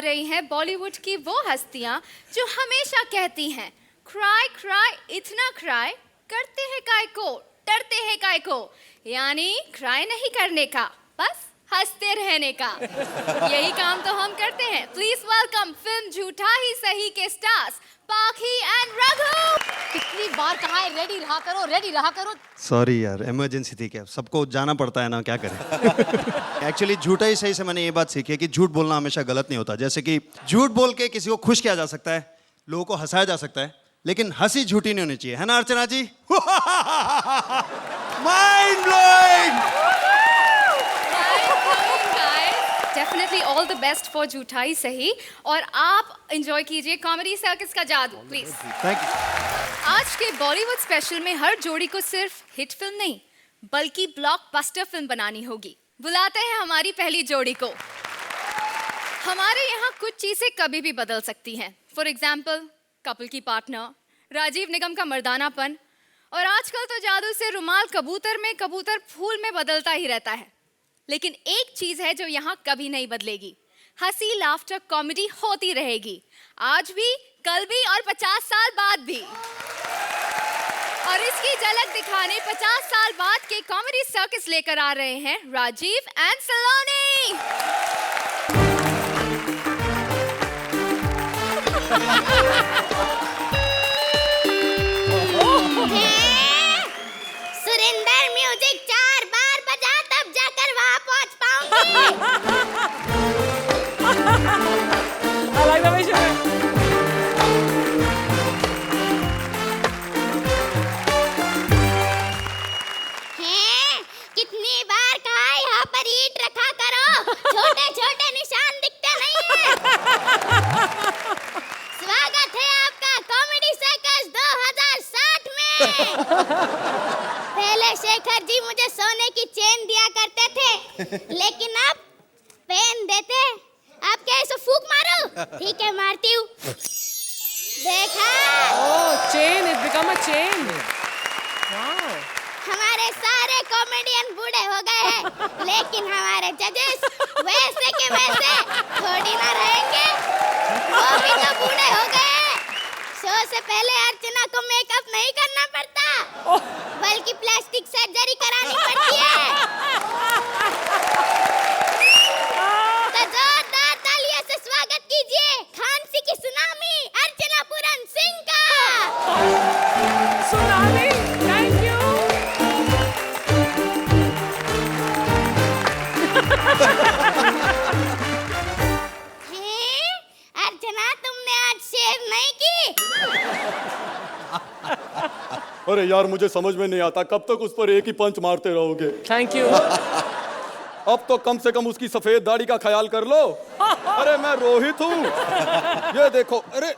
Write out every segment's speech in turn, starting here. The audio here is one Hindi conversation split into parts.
रही हैं बॉलीवुड की वो हस्तियां जो हमेशा कहती हैं क्राई क्राई इतना क्राई, करते हैं काय को, डरते हैं काय को, यानी क्राई नहीं करने का, बस हंसते रहने का। यही काम तो हम करते हैं। प्लीज वेलकम फिल्म झूठा ही सही के स्टार्स पाखी एंड रघु। कितनी बार कहा है रेडी रहा करो, रेडी रहा करो। सॉरी यार, इमरजेंसी थी। क्या सबको जाना पड़ता है ना, क्या करें। एक्चुअली झूठा ही सही से मैंने ये बात सीखी है कि झूठ बोलना हमेशा गलत नहीं होता। जैसे कि झूठ बोल के किसी को खुश किया जा सकता है, लोगों को हंसाया जा सकता है, लेकिन हंसी झूठी नहीं होनी चाहिए, है ना Archana ji? Mind blowing. Definitely all the best for झूठा ही सही, और आप एंजॉय कीजिए कॉमेडी सर्कस का जादू प्लीज। Thank you. आज के बॉलीवुड स्पेशल में हर जोड़ी को सिर्फ हिट फिल्म नहीं बल्कि ब्लॉकबस्टर फिल्म बनानी होगी। बुलाते हैं हमारी पहली जोड़ी को। हमारे यहाँ कुछ चीजें कभी भी बदल सकती हैं। फॉर एग्जाम्पल कपल की पार्टनर, राजीव निगम का मर्दानापन, और आजकल तो जादू से रुमाल कबूतर में, कबूतर फूल में बदलता ही रहता है। लेकिन एक चीज है जो यहाँ कभी नहीं बदलेगी, हंसी लाफ्टर कॉमेडी होती रहेगी, आज भी, कल भी और 50 साल बाद भी। और इसकी झलक दिखाने 50 साल बाद के कॉमेडी सर्कस लेकर आ रहे हैं राजीव एंड सलोनी। सुरेंद्र म्यूजिक 4 बार बजा तब जाकर वहां पहुंच पाऊंगी। I like the way she went. कितनी बार कहा यहाँ पर ईंट रखा करो, छोटे छोटे निशान दिखते नहीं है। स्वागत है आपका कॉमेडी सर्कस 2060 में। पहले शेखर जी मुझे सोने की चेन दिया करते थे, लेकिन अब पेन देते। आप क्या ऐसे फूंक मारो? ठीक है, मारती हूँ। देखा? Oh, chain, it become a chain. Wow. हमारे सारे कॉमेडियन बूढ़े हो गए हैं, लेकिन हमारे जजेस वैसे के वैसे थोड़ी ना रहेंगे, वो भी तो बूढ़े हो गए हैं। शो से पहले अर्चना को मेकअप नहीं करना पड़ता, बल्कि प्लास्टिक सर्जरी करानी पड़ती है। तो जोरदार तालियों से स्वागत कीजिए खांसी की सुनामी अर्चना पूरन सिंह का। Tsunami, thank you. अर्चना, तुमने आज शेव नहीं की? अरे यार, मुझे समझ में नहीं आता कब तक उस पर एक ही पंच मारते रहोगे। Thank you. अब तो कम से कम उसकी सफेद दाढ़ी का ख्याल कर लो। अरे मैं रोहित हूँ। ये देखो, अरे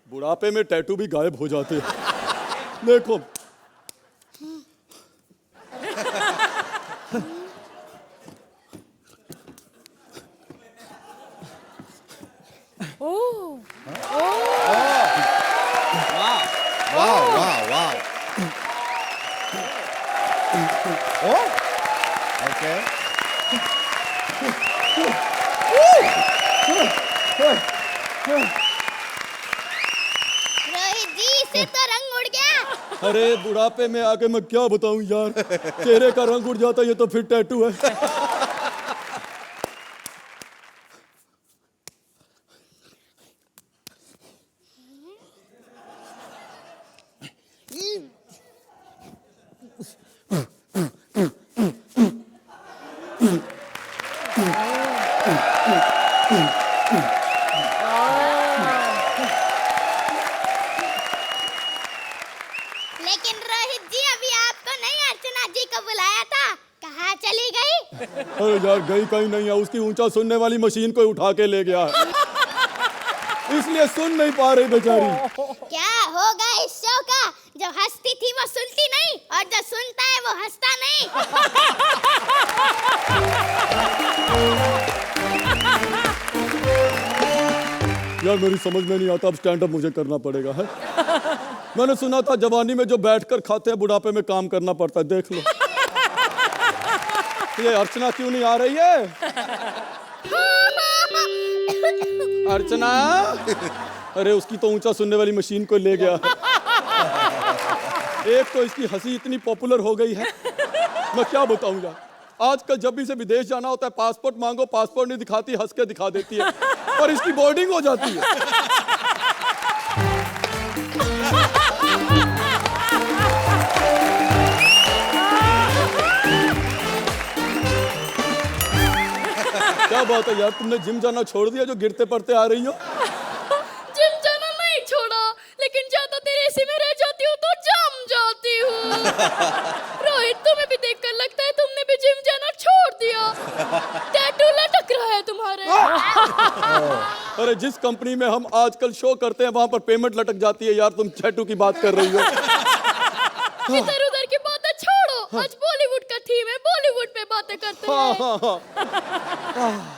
बुढ़ापे में टैटू भी गायब हो जाते हैं। देखो। Oh. वाह। Oh, okay. रोहित जी, इससे तो रंग उड़ गया। अरे बुढ़ापे में आके मैं क्या बताऊं यार, चेहरे का रंग उड़ जाता, ये तो फिर टैटू है। लेकिन रोहित जी, अभी आपको नहीं अर्चना जी को बुलाया था, कहाँ चली गई? अरे यार, गई कहीं नहीं है, उसकी ऊंचा सुनने वाली मशीन को उठा के ले गया, इसलिए सुन नहीं पा रही बेचारी। क्या होगा इस शो का? जो हंसती थी वो सुनती नहीं, और जो सुनता है वो हंसता नहीं। यार मेरी समझ में नहीं आता, अब स्टैंड अप मुझे करना पड़ेगा है। मैंने सुना था जवानी में जो बैठकर खाते हैं बुढ़ापे में काम करना पड़ता है, देख लो। ये अर्चना क्यों नहीं आ रही है? अर्चना, अरे उसकी तो ऊंचा सुनने वाली मशीन को ले गया। एक तो इसकी हंसी इतनी पॉपुलर हो गई है, मैं क्या बताऊं यार। आजकल जब भी इसे विदेश जाना होता है, पासपोर्ट मांगो, पासपोर्ट नहीं दिखाती, हंस के दिखा देती है, और इसकी बोर्डिंग हो जाती है। क्या बात है यार, तुमने जिम जाना छोड़ दिया जो गिरते पड़ते आ रही हो? जिम जाना नहीं छोड़ा, लेकिन ज्यादा देर एसी में रह जाती हूँ तो जम जाती हूँ। रोहित, तुम्हें भी देखकर लगता है तुमने भी जिम जाना छोड़ दिया। टैटू लटक रहा है तुम्हारे। अरे जिस कंपनी में हम आजकल शो करते हैं वहां पर पेमेंट लटक जाती है यार, तुम टैटू की बात कर रही हो। इधर उधर की बातें छोड़ो, आज बॉलीवुड का थीम है, बॉलीवुड पे बातें करते हैं।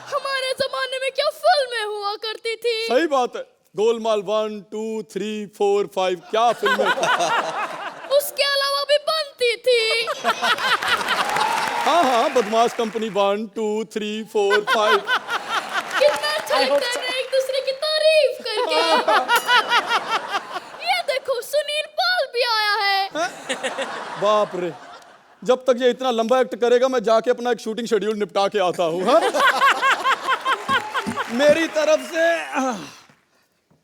हमारे जमाने में क्या फिल्में हुआ करती थी। सही बात है, गोलमाल 1 2 3 4 5 क्या फिल्में। उसके अलावा भी बनती थी। हाँ, बदमाश कंपनी 1 2 3 4 5। कितना अच्छा लगता है ना एक दूसरे की तारीफ करके। ये देखो, सुनील पाल भी आया है। बाप रे, जब तक ये इतना लंबा एक्ट करेगा मैं जाके अपना एक शूटिंग शेड्यूल निपटा के आता हूँ। हाँ? मेरी तरफ से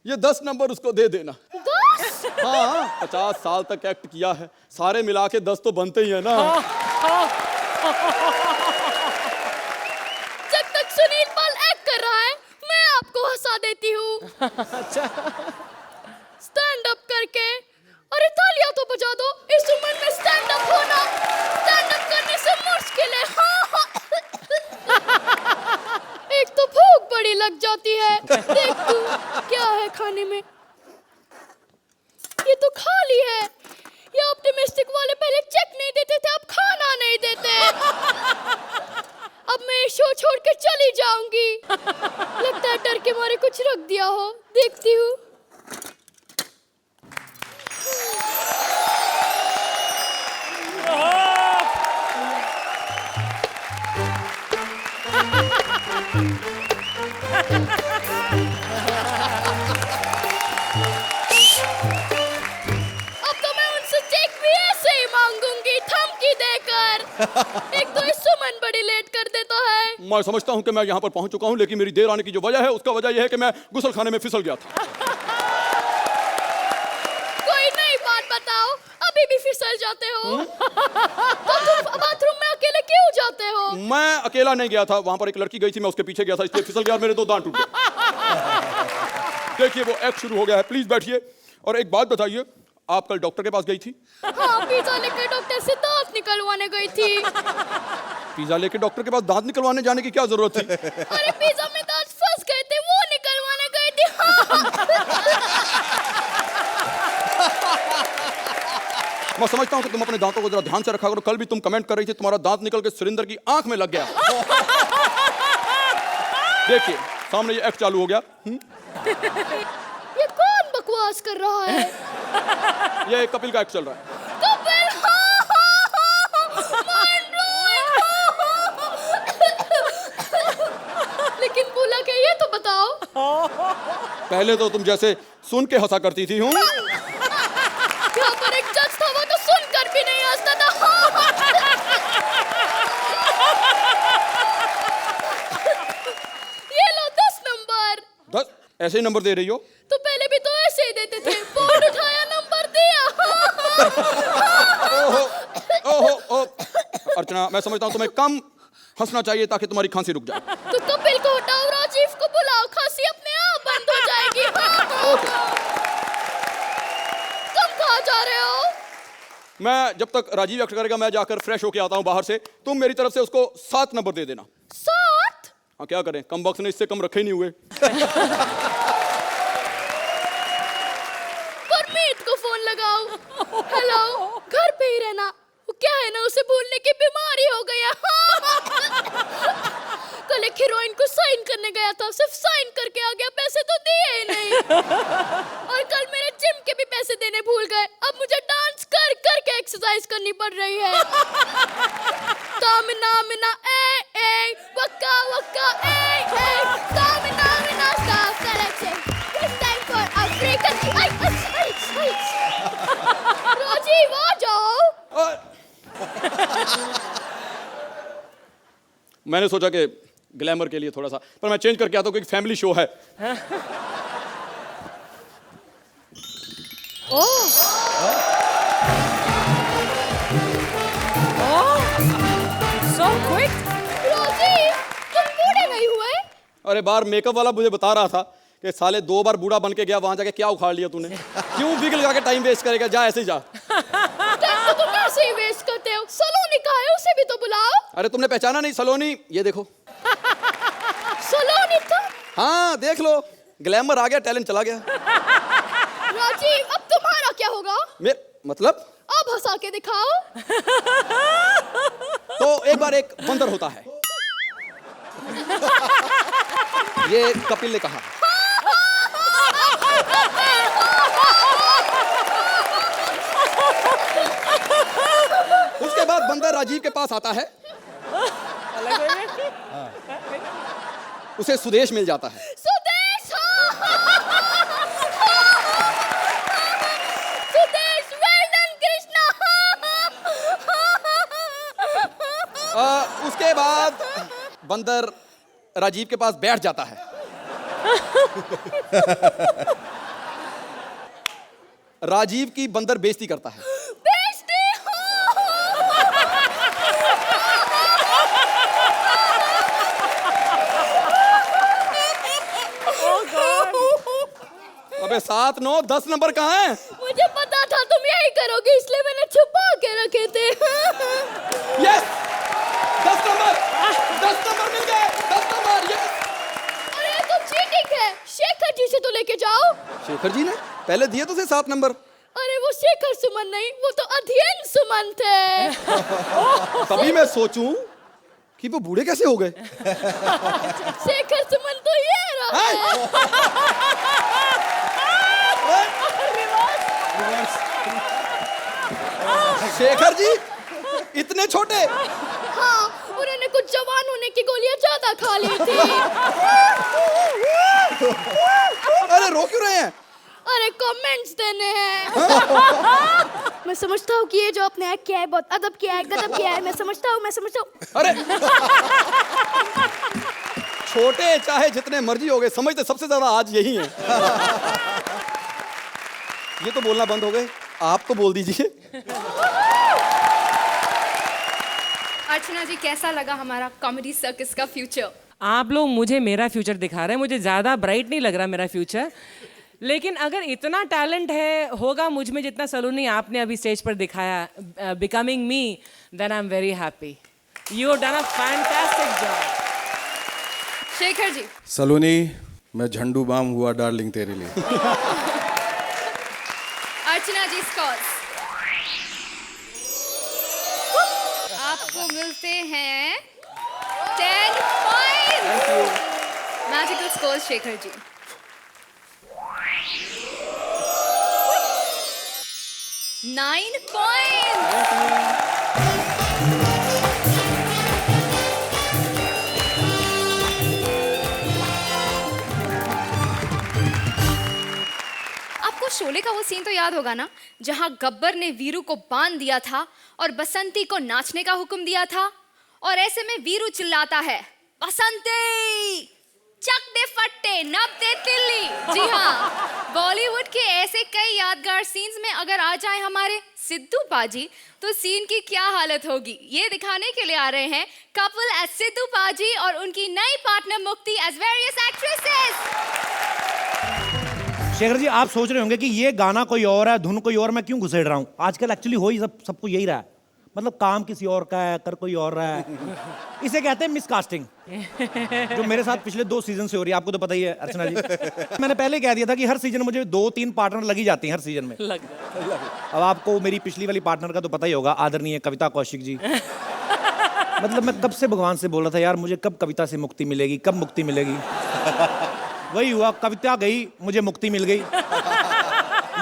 ये 10 नंबर उसको दे देना। 10? हाँ, 50 साल तक एक्ट किया है, सारे मिला के 10 तो बनते ही है ना। जब तक सुनील पाल एक्ट कर रहा है मैं आपको हंसा देती हूँ। स्टैंड अप करके। अरे तालियां तो बजा दो, इस उम्र में स्टैंड अप होना, स्टैंड अप करने से मुश्किल है। हाँ। एक तो भूख बड़ी लग जाती है। देख तू क्या है खाने में। ये तो खाली है। ये ऑप्टिमिस्टिक वाले पहले चेक नहीं देते थे, अब खाना नहीं देते। अब मैं शो छोड़ के चली जाऊंगी। लगता है डर के मारे कुछ रख दिया हो। देखती हूँ। एक तो इस सुमन बड़ी लेट कर देता है। मैं समझता हूँ कि मैं यहाँ पर पहुँच चुका हूँ, लेकिन मेरी देर आने की जो वजह है उसका वजह यह है कि मैं गुस्लखाने में फिसल गया था। कोई नई बात बताओ, अभी भी फिसल जाते हो। तो तुम बाथरूम में अकेले क्यों जाते हो? मैं अकेला नहीं गया था, वहाँ पर एक लड़की गई थी, मैं उसके पीछे गया था, इसलिए फिसल गया और मेरे 2 दांत टूट गए। देखिए वो एक्ट शुरू हो गया है, प्लीज बैठिए। और एक बात बताइए, आप कल डॉक्टर के पास गई थी? हाँ, पिज्जा लेकर डॉक्टर से दांत निकलवाने गई थी। पिज्जा लेके डॉक्टर के पास दांत निकलवाने जाने की क्या जरूरत थी? अरे पिज्जा में दांत फंस गए थे, वो निकलवाने गई थी। मैं समझता हूँ कि तुम अपने दांतों को जरा ध्यान से रखा करो। कल भी तुम कमेंट कर रही थी तुम्हारा दांत निकल के सुरेंद्र की आंख में लग गया। देखिए सामने ये एक्ट चालू हो गया। ये कौन बकवास कर रहा है? ये कपिल का एक्ट चल रहा है। कपिल, लेकिन बोला क्या ये तो बताओ। पहले तो तुम जैसे सुन के हंसा करती थी। हूँ यहाँ पर एक जज था, वो तो सुनकर भी नहीं हंसता था। ये लो 10 नंबर। 10 ऐसे ही नंबर दे रही हो? तो पहले भी तो ऐसे ही देते थे, बोर्ड उठाया नंबर दिया। ओहो अर्चना, मैं समझता हूँ तुम्हें कम हंसना चाहिए ताकि तुम्हारी खांसी रुक जाए। तो कपिल को हटाओ, राजीव को बुलाओ, खांसी अपने आप बंद हो जाएगी। तुम कहाँ जा रहे हो? मैं जब तक राजीव एक्ट करेगा मैं जाकर फ्रेश होके आता हूँ बाहर से। तुम मेरी तरफ से उसको 7 नंबर दे देना। 7? हाँ, क्या करें, कम बख्श ने इससे कम रखे ही नहीं हुए। परमीत को फोन लगाओ। हेलो, घर पे ही रहना। वो क्या है ना, उसे भूलने की बीमारी हो गई है। कल एक हीरोइन को साइन करने गया था, सिर्फ साइन करके आ गया, पैसे तो दिए ही नहीं। और कल मेरे जिम के भी पैसे देने भूल गए। अब मुझे डांस कर कर के एक्सरसाइज करनी पड़ रही है। तामिना मिना ए ए वक्का वक्का ए ए तामिना मिना सा मैंने सोचा कि ग्लैमर के लिए थोड़ा सा, पर मैं चेंज करके आता हूँ, क्योंकि फैमिली शो है। So quick. राजीव, तुम बूढ़े नहीं हुए? अरे बार मेकअप वाला मुझे बता रहा था कि साले 2 बार बूढ़ा बन के गया, वहां जाके क्या उखाड़ लिया तूने? क्यों विग लगा के टाइम वेस्ट करेगा? जा ऐसे ही जा। तो तुम कैसे ही वेस्ट करते हो? सलोनी कहाँ है? उसे भी तो बुलाओ। अरे तुमने पहचाना नहीं सलोनी? ये देखो। सलोनी तुम? हाँ देख लो, ग्लैमर आ गया, टैलेंट चला गया। राजीव, अब तुम्हारा क्या होगा? मतलब? अब हंसा के दिखाओ। तो एक बार एक बंदर होता है, ये कपिल ने कहा। उसके बाद बंदर राजीव के पास आता है, उसे सुदेश मिल जाता है। Sudesh, Sudesh, well done, Krishna. उसके बाद बंदर राजीव के पास बैठ जाता है। राजीव की बंदर बेइज्जती करता है। बेइज्जती अबे 7, 9, 10 नंबर कहाँ है? मुझे पता था तुम यही करोगे, इसलिए मैंने छुपा के रखे थे। यस, 10 नंबर, 10 नंबर मिल गए, 10 नंबर। यस। अरे तो चीटिंग है, शेखर जी से तो लेके जाओ। शेखर जी ने पहले दिए तो 7 नंबर। अरे वो शेखर सुमन नहीं, वो तो अध्ययन सुमन थे। तभी मैं सोचूं कि वो बूढ़े कैसे हो गए। शेखर सुमन तो ये रहा है। शेखर जी इतने छोटे? हाँ, उन्होंने कुछ जवान होने की गोलियां ज्यादा खा ली थी। अरे रो क्यों रहे हैं? अरे कमेंट्स देने हैं। मैं समझता हूँ कि ये जो आपने एक्ट किया है, बहुत अदब किया है, गदब किया है। मैं समझता हूँ। अरे छोटे चाहे जितने मर्जी हो गए, समझते सबसे ज्यादा आज यही है। ये तो बोलना बंद हो गए, आप तो बोल दीजिए। अर्चना जी, कैसा लगा हमारा कॉमेडी सर्कस का फ्यूचर? आप लोग मुझे मेरा फ्यूचर दिखा रहे हैं, मुझे ज़्यादा ब्राइट नहीं लग रहा मेरा फ्यूचर। लेकिन अगर इतना टैलेंट है होगा मुझ में जितना सलोनी आपने अभी स्टेज पर दिखाया, becoming me, then I am very happy. You have done a fantastic job. Shekhar ji. Saloni, मैं झंडू बाम हुआ डार्लिंग तेरे लिए। अर्चना जी, स्कोर्स आपको मिलते हैं 10 points. Magical score Shekhar ji. Nine points. आपको शोले का वो सीन तो याद होगा ना, जहां गब्बर ने वीरू को बांध दिया था और बसंती को नाचने का हुक्म दिया था, और ऐसे में वीरू चिल्लाता है, बसंती चक दे फट्टे, नब दे तिल्ली। जी हाँ, बॉलीवुड के ऐसे कई यादगार सीन्स में अगर आ जाए हमारे सिद्धू पाजी, तो सीन की क्या हालत होगी, ये दिखाने के लिए आ रहे हैं कपल एज सिद्धू पाजी और उनकी नई पार्टनर मुक्ति as various actresses. Shekhar ji, आप सोच रहे होंगे कि ये गाना कोई और है, धुन कोई और, मैं क्यों घुसेड़ रहा हूँ। आजकल एक्चुअली हो ही सबको यही रहा है, मतलब काम किसी और का है, कर कोई और रहा है। इसे कहते हैं मिसकास्टिंग, जो मेरे साथ पिछले 2 सीजन से हो रही है। आपको तो पता ही है अर्चना जी। मैंने पहले कह दिया था कि हर सीजन मुझे 2-3 पार्टनर लगी जाती हैं हर सीजन में। अब आपको मेरी पिछली वाली पार्टनर का तो पता ही होगा, आदरणीय कविता कौशिक जी। मतलब मैं कब से भगवान से बोल रहा था, यार मुझे कब कविता से मुक्ति मिलेगी, कब मुक्ति मिलेगी। वही हुआ, कविता गई, मुझे मुक्ति मिल गई।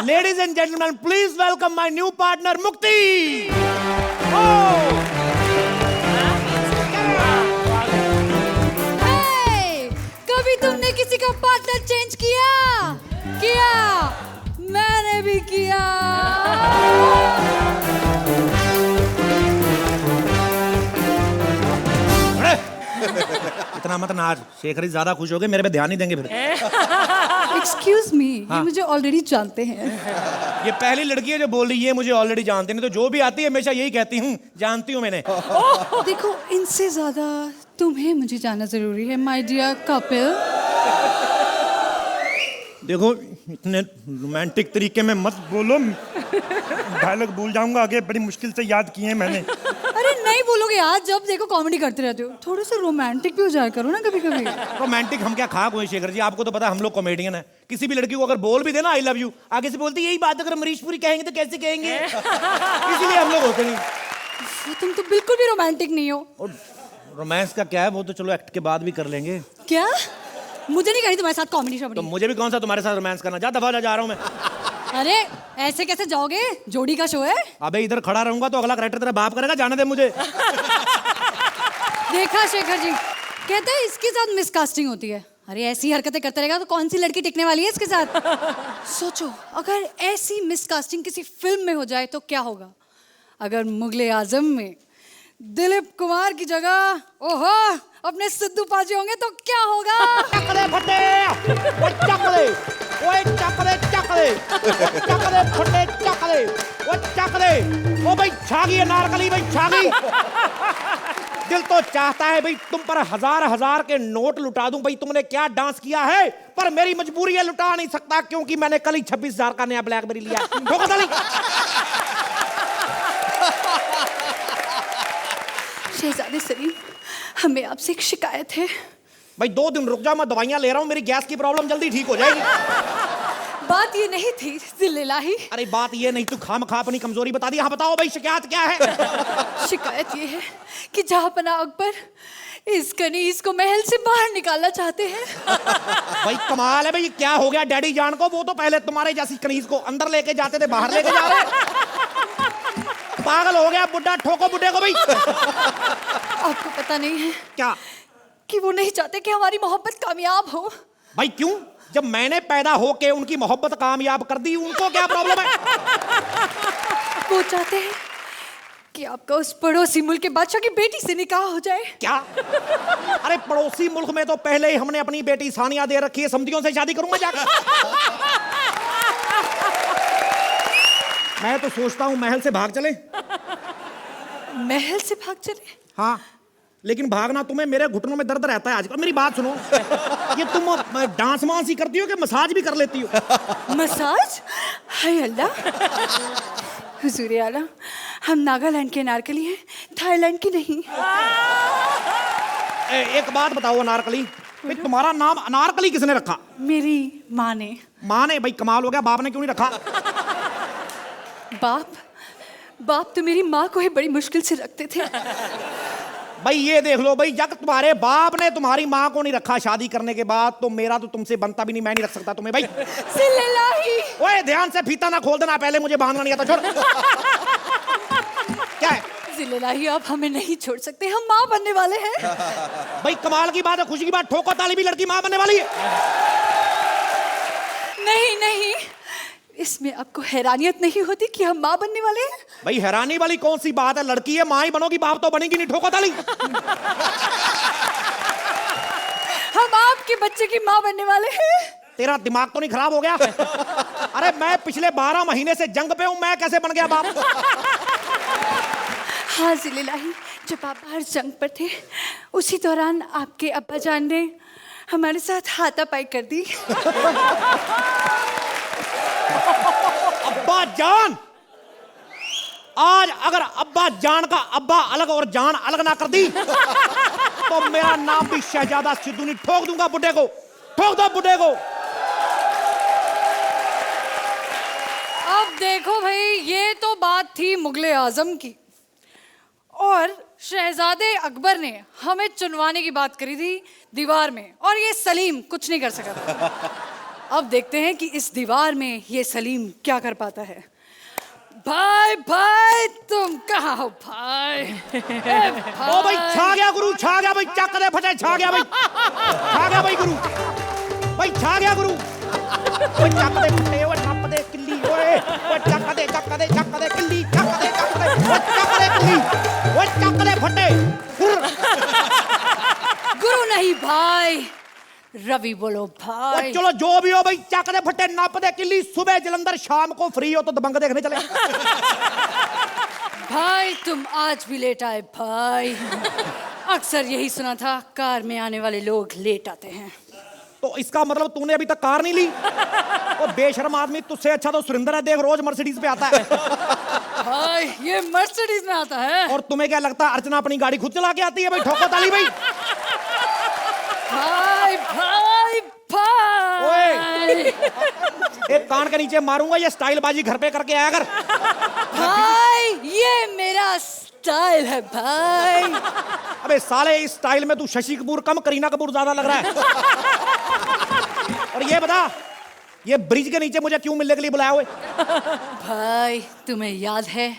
Ladies and gentleman, please welcome my new partner मुक्ति। कभी तुमने किसी का पार्टनर चेंज किया? मैंने भी किया। इतना मत नाच, शेखर जी ज्यादा खुश हो गए, मेरे पे ध्यान नहीं देंगे फिर। एक्सक्यूज मी, ये मुझे ऑलरेडी जानते हैं। ये पहली लड़की है जो बोल रही है मुझे ऑलरेडी जानते नहीं, तो जो भी आती है हमेशा यही कहती हूँ जानती हूँ मैंने। देखो, इनसे ज्यादा तुम्हें मुझे जानना जरूरी है, माय डियर कपिल। देखो इतने रोमांटिक तरीके में मत बोलो, डायलॉग भूल जाऊंगा आगे, बड़ी मुश्किल से याद किए हैं मैंने। अरे नहीं बोलोगे यार, जब देखो कॉमेडी करते रहते हो, थोड़े से रोमांटिक भी हो जाया करो ना कभी कभी। रोमांटिक हम क्या खाक हुए शेखर जी, आपको तो पता है हम लोग कॉमेडियन है। किसी भी लड़की को अगर बोल भी देना आई लव यू, आगे से बोलती यही बात अगर अमरीश पुरी कहेंगे तो कैसे कहेंगे, इसीलिए हम लोग होते नहीं। तुम तो बिल्कुल भी रोमांटिक नहीं हो। और रोमांस का क्या है, वो तो चलो एक्ट के बाद भी कर लेंगे। क्या? मुझे नहीं करनी तुम्हारे साथ कॉमेडी तो शॉमेडी। मुझे भी कौन सा तुम्हारे साथ रोमांस करना, जा दफा जा रहा हूँ मैं। अरे ऐसे कैसे जाओगे, जोड़ी का शो है। अबे इधर खड़ा रहूंगा तो अगला कैरेक्टर तेरा बाप करेगा, जाने दे मुझे। देखा शेखर जी, कहते हैं इसके साथ मिसकास्टिंग होती है। अरे ऐसी हरकतें करता रहेगा तो कौन सी लड़की टिकने वाली है इसके साथ। सोचो अगर ऐसी मिसकास्टिंग किसी फिल्म में हो जाए तो क्या होगा। अगर मुगले आजम में दिलीप कुमार की जगह ओहो अपने सिद्धू पाजी होंगे तो क्या होगा। चकले फटे, वो चकले, ओए चकले चकले, चकले फटे चकले, वो चकले, ओ भाई छागी है नारकली भाई छागी। दिल तो चाहता है भाई तुम पर हजार हजार के नोट लुटा दूं भाई, तुमने क्या डांस किया है, पर मेरी मजबूरी है लुटा नहीं सकता क्योंकि मैंने कल ही 26,000 का नया ब्लैकबेरी लिया। ठोको ताली। शहजादे सलीम, हमें आपसे एक शिकायत है। भाई 2 दिन रुक जाओ, मैं दवाइयां ले रहा हूँ, मेरी गैस की प्रॉब्लम जल्दी ठीक हो जाएगी। बात ये नहीं थी जिल्लाही। अरे बात ये नहीं, तू खामखा अपनी कमजोरी बता दी। हाँ बताओ भाई शिकायत क्या है। शिकायत ये है कि जहांपना अकबर इस कनीज को महल से बाहर निकालना चाहते हैं। भाई कमाल है भाई, क्या हो गया डैडी जान को, वो तो पहले तुम्हारे जैसी कनीज को अंदर लेके जाते थे, बाहर लेके जा रहे। पागल हो गया बुड्ढा, ठोको बुड्ढे को भाई। आपको पता नहीं है क्या कि वो नहीं चाहते कि हमारी मोहब्बत कामयाब हो। भाई क्यों, जब मैंने पैदा होके उनकी मोहब्बत कामयाब कर दी, उनको क्या प्रॉब्लम है। वो चाहते हैं कि आपका उस पड़ोसी मुल्क के बादशाह की बेटी से निकाह हो जाए। क्या? अरे पड़ोसी मुल्क में तो पहले ही हमने अपनी बेटी सानिया दे रखी है, समधियों से शादी करूंगा जाकर। मैं तो सोचता हूं महल से भाग चले। महल से भाग चले? हाँ, लेकिन भागना तुम्हें, मेरे घुटनों में दर्द रहता है आजकल। मेरी बात सुनो, ये तुम डांस वांस ही करती हो कि मसाज भी कर लेती हो? मसाज? हाय अल्लाह। हुजूर आला, हम नागालैंड के अनारकली हैं, थाईलैंड की नहीं। एक बात बताओ अनारकली, भाई तुम्हारा नाम अनारकली किसने रखा? मेरी माँ ने। माँ ने? भाई कमाल हो गया, बाप ने क्यों नहीं रखा? बाप तो मेरी माँ को ही बड़ी मुश्किल से रखते थे। भाई ये देख लो भाई, जब तुम्हारे बाप ने तुम्हारी माँ को नहीं रखा शादी करने के बाद, तो मेरा तो तुमसे बनता भी नहीं, मैं नहीं रख सकता तुम्हें भाई। सिल्लाही। ओए ध्यान से फीता ना खोल देना, पहले मुझे बांधना नहीं आता। छोड़। क्या है? सिल्लाही, आप हमें नहीं छोड़ सकते, हम माँ बनने वाले हैं। भाई कमाल की बात है, खुशी की बात, ठोको ताली भी, लड़की माँ बनने वाली है। नहीं, इसमें आपको हैरानियत नहीं होती कि हम माँ बनने वाले हैं? भाई हैरानी वाली कौन सी बात है, लड़की है माँ ही बनोगी, बाप तो बनेगी नहीं। ठोको ताली। हम आपके बच्चे की माँ बनने वाले हैं। तेरा दिमाग तो नहीं खराब हो गया? अरे मैं पिछले 12 महीने से जंग पे हूं, मैं कैसे बन गया बाप? हाँ जिल्लाही, जब आप बाहर जंग पर थे, उसी दौरान आपके अब्बा जान ने हमारे साथ हाथापाई कर दी। अब्बा जान? आज अगर अब्बा जान का अब्बा अलग और जान अलग ना कर दी तो मेरा नाम भी शहजादा सिद्धू नहीं। ठोक दूंगा बुड्ढे को, ठोक दो बुड्ढे को। अब देखो भाई, ये तो बात थी मुगले आजम की, और शहजादे अकबर ने हमें चुनवाने की बात करी थी दीवार में, और ये सलीम कुछ नहीं कर सका था। अब देखते हैं कि इस दीवार में ये सलीम क्या कर पाता है। भाई तुम कहाँ हो भाई? ओ भाई छा गया गुरु, छा गया भाई, चक दे फटे, छा गया भाई, छा गया भाई गुरु, भाई छा गया गुरु। ओए चक दे फटे, ओए टप दे किल्ली, ओए चक दे किल्ली, चक दे किल्ली, ओए चक दे फटे। गुरु नहीं भाई रवि बोलो भाई। चलो जो भी हो भाई, चक दे फट्टे, नप दे किल्ली, सुबह जलंधर, शाम को फ्री हो तो दबंग देखने चले। भाई तुम आज भी लेट आए भाई। अक्सर यही सुना था, कार में आने वाले लोग लेट आते हैं। तो इसका मतलब तूने अभी तक कार नहीं ली? और बेशर्म आदमी, तुझसे अच्छा तो सुरेंद्र है, देख रोज मर्सिडीज पे आता है। भाई ये मर्सिडीज में आता है। और तुम्हें क्या लगता है अर्चना अपनी गाड़ी खुद चला के आती है? भाई ठोको ताली भाई। भाई भाई भाई एक कान के नीचे मारूंगा, ये स्टाइल बाजी घर पे करके आया कर। भाई ये मेरा स्टाइल है भाई। अबे साले, इस स्टाइल में तू शशि कपूर कम करीना कपूर ज्यादा लग रहा है। और ये बता, ये ब्रिज के नीचे मुझे क्यों मिलने के लिए बुलाया हुए? भाई तुम्हें याद है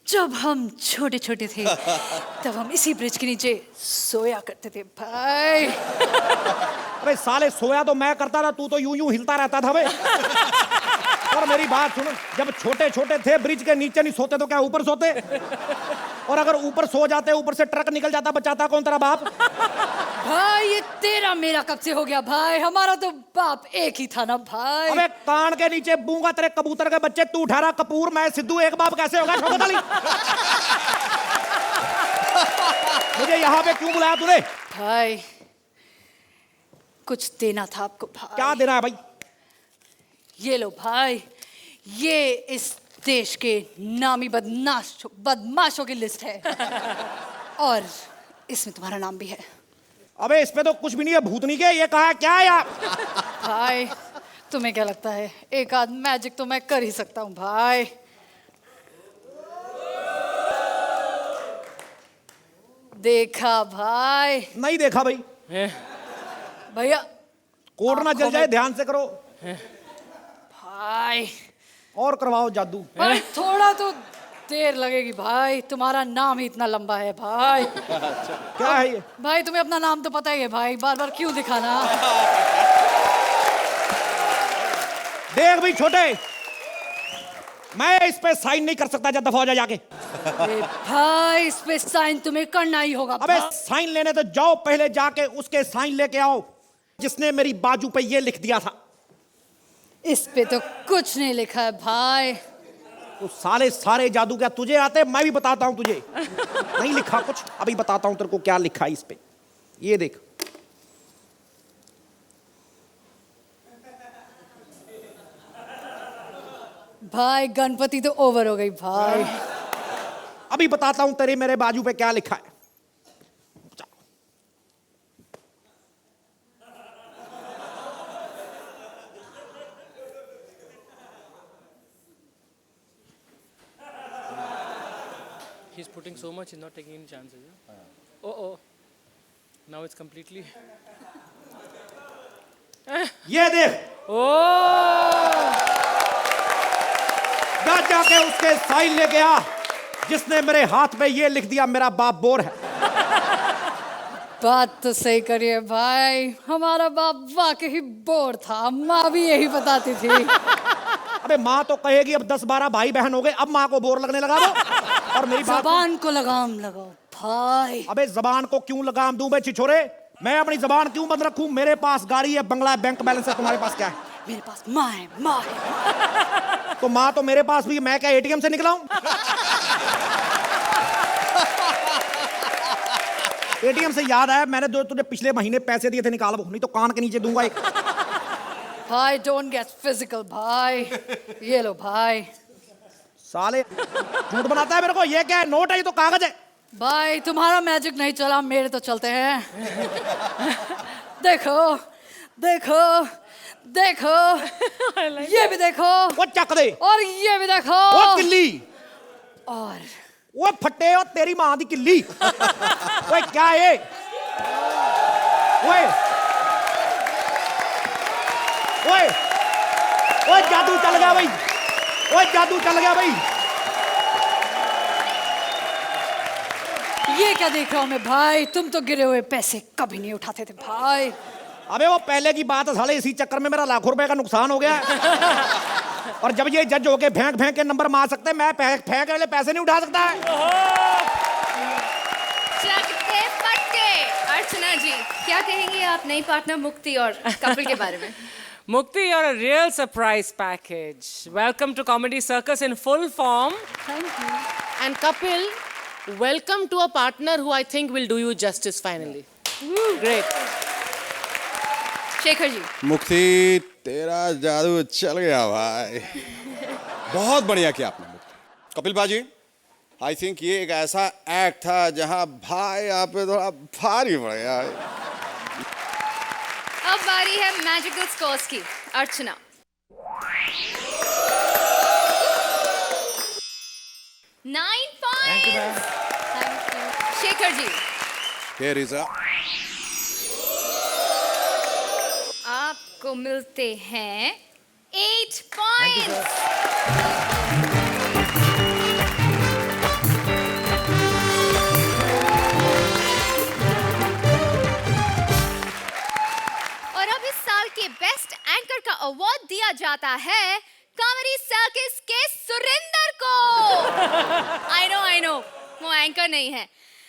जब हम छोटे छोटे थे तब हम इसी ब्रिज के नीचे सोया करते थे भाई। अबे साले, सोया तो मैं करता था, तू तो यूं यूं हिलता रहता था बे। और मेरी बात सुनो, जब छोटे छोटे थे ब्रिज के नीचे नहीं सोते तो क्या ऊपर सोते? और अगर ऊपर सो जाते, ऊपर से ट्रक निकल जाता, बचाता कौन तेरा बाप? भाई ये तेरा मेरा कब से हो गया भाई? हमारा तो बाप एक ही था ना भाई। अबे कान के नीचे बूंगा तेरे कबूतर के बच्चे, तू ठहरा कपूर, मैं सिद्धू, एक बाप कैसे होगा? ठोको ताली। मुझे यहाँ पे क्यों बुलाया तूने? भाई कुछ देना था आपको भाई। क्या देना है भाई? ये लो भाई, ये इस देश के नामी बदमाशों की लिस्ट है। और इसमें तुम्हारा नाम भी है। अबे इस पे तो कुछ भी नहीं है, भूतनी के। ये कहा है क्या है यार? भाई तुम्हें क्या लगता है एक आध मैजिक तो मैं कर ही सकता हूँ भाई। देखा भाई? नहीं देखा भाई। भैया कोड ना जल जाए, ध्यान से करो। भाई और करवाओ जादू। भाई थोड़ा तो देर लगेगी भाई, तुम्हारा नाम ही इतना लंबा है भाई। क्या है ये? भाई तुम्हें अपना नाम तो पता ही है भाई, बार बार क्यों दिखाना? देख भाई छोटे, मैं इस पे साइन नहीं कर सकता, जब दफा हो जा जाके। अरे भाई इस पे साइन तुम्हें करना ही होगा। अबे साइन लेने तो जाओ, पहले जाके उसके साइन लेके आओ जिसने मेरी बाजू पे ये लिख दिया था। इस पे तो कुछ नहीं लिखा है भाई। तो सारे जादू क्या तुझे आते? मैं भी बताता हूं तुझे। नहीं लिखा कुछ, अभी बताता हूं तेरे को क्या लिखा है इस पे। ये देख, भाई गणपति तो ओवर हो गई भाई। अभी बताता हूं तेरे मेरे बाजू पे क्या लिखा है। He's putting so much, he's not taking any chances. Yeah? Oh. Now it's completely. ये देख, जाके उसके साइन लेके आ जिसने मेरे हाथ पे ये लिख दिया, मेरा बाप बोर है। बात तो सही करिए भाई, हमारा बाप वाकई बोर था, माँ भी यही बताती थी। अबे माँ तो कहेगी अब 10-12 भाई बहन हो गए, अब माँ को बोर लगने लगा वो। और मेरी बात, जबान को लगाम लगाओ भाई। अबे जबान को क्यों लगाम दूं बे छिछोरे? मैं अपनी जबान क्यों बंद रखूं? मेरे पास गाड़ी है, बंगला है, बैंक बैलेंस है। तुम्हारे पास क्या है? मेरे पास माँ है, माँ है। तो माँ तो मेरे पास भी है, मैं क्या एटीएम से निकला हूं? एटीएम से याद आया, मैंने जो तुझे पिछले महीने पैसे दिए थे, निकाल वो, नहीं तो कान के नीचे दूंगा एक। भाई डोंट गेट फिजिकल भाई। ये लो भाई। साले झूठ बनाता है मेरे को। ये क्या है? नोट है? ये तो कागज है। भाई तुम्हारा मैजिक नहीं चला, मेरे तो चलते हैं। देखो देखो देखो, ये भी देखो, वो चक दे, और ये भी देखो, वो किल्ली, और वो फट्टे, और तेरी मां दी किल्ली। ओए क्या है? ओए ओए ओए जादू चल गया भाई, ओए जादू चल गया भाई। ये क्या देख रहा हूं मैं भाई? तुम तो गिरे हुए पैसे कभी नहीं उठाते थे भाई। अबे वो पहले की बात है साले, इसी चक्कर में मेरा लाखों रुपए का नुकसान हो गया। और जब ये जज होके फेंक फेंक के नंबर मार सकते हैं, मैं फेंक वाले पैसे नहीं उठा सकता है। चकते पट्टे अर्चना जी। क्या कहेंगे आप नई पार्टनर मुक्ति और कपिल के बारे में? Mukti, you're a real surprise package. Welcome to Comedy Circus in full form. And Kapil, welcome to a partner who I think will do you justice finally. Great. Shekhar ji, मुक्ति तेरा जादू चल गया भाई बहुत बढ़िया किया आपने मुक्ति कपिल बाजी आई थिंक ये एक ऐसा एक्ट था जहां भाई आप पे थोड़ा भारी पड़ गया अब बारी है मैजिकल स्कोर्स की। Archana, nine point. Shekhar ji, Here is a आपको मिलते हैं 8 पॉइंट। और अब इस साल के बेस्ट एंकर का अवार्ड दिया जाता है कॉमेडी सर्कस के सुरेंद्र को। आई नो वो एंकर नहीं है,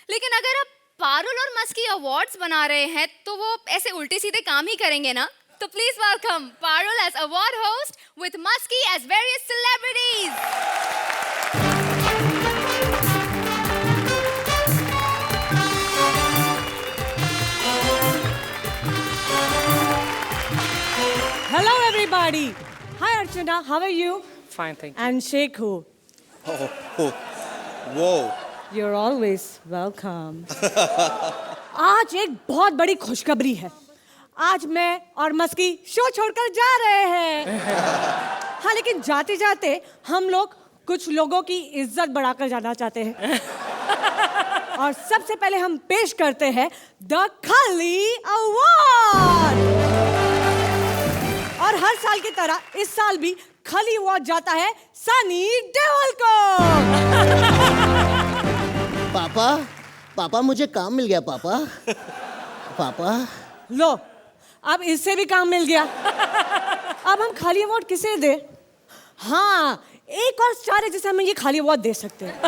लेकिन अगर आप पारुल और मस्की अवार्ड्स बना रहे हैं तो वो ऐसे उल्टे सीधे काम ही करेंगे ना। तो please welcome Parul as award host with मस्की as various celebrities. Hello everybody. Hi Archana, how are you? Fine, thank you. And Shekhu, वो you're always welcome. आज एक बहुत बड़ी खुशखबरी है। आज मैं और मस्की शो छोड़कर जा रहे हैं। हाँ, लेकिन जाते जाते हम लोग कुछ लोगों की इज्जत बढ़ाकर जाना चाहते हैं। और सबसे पहले हम पेश करते हैं द खली अवार्ड। और हर साल की तरह इस साल भी खली अवार्ड जाता है सनी देओल को। पापा मुझे काम मिल गया पापा। लो, अब इससे भी काम मिल गया। अब हम खाली अवार्ड किसे दे? हाँ, एक और स्टार है जिसे हम ये खाली अवार्ड दे सकते हैं।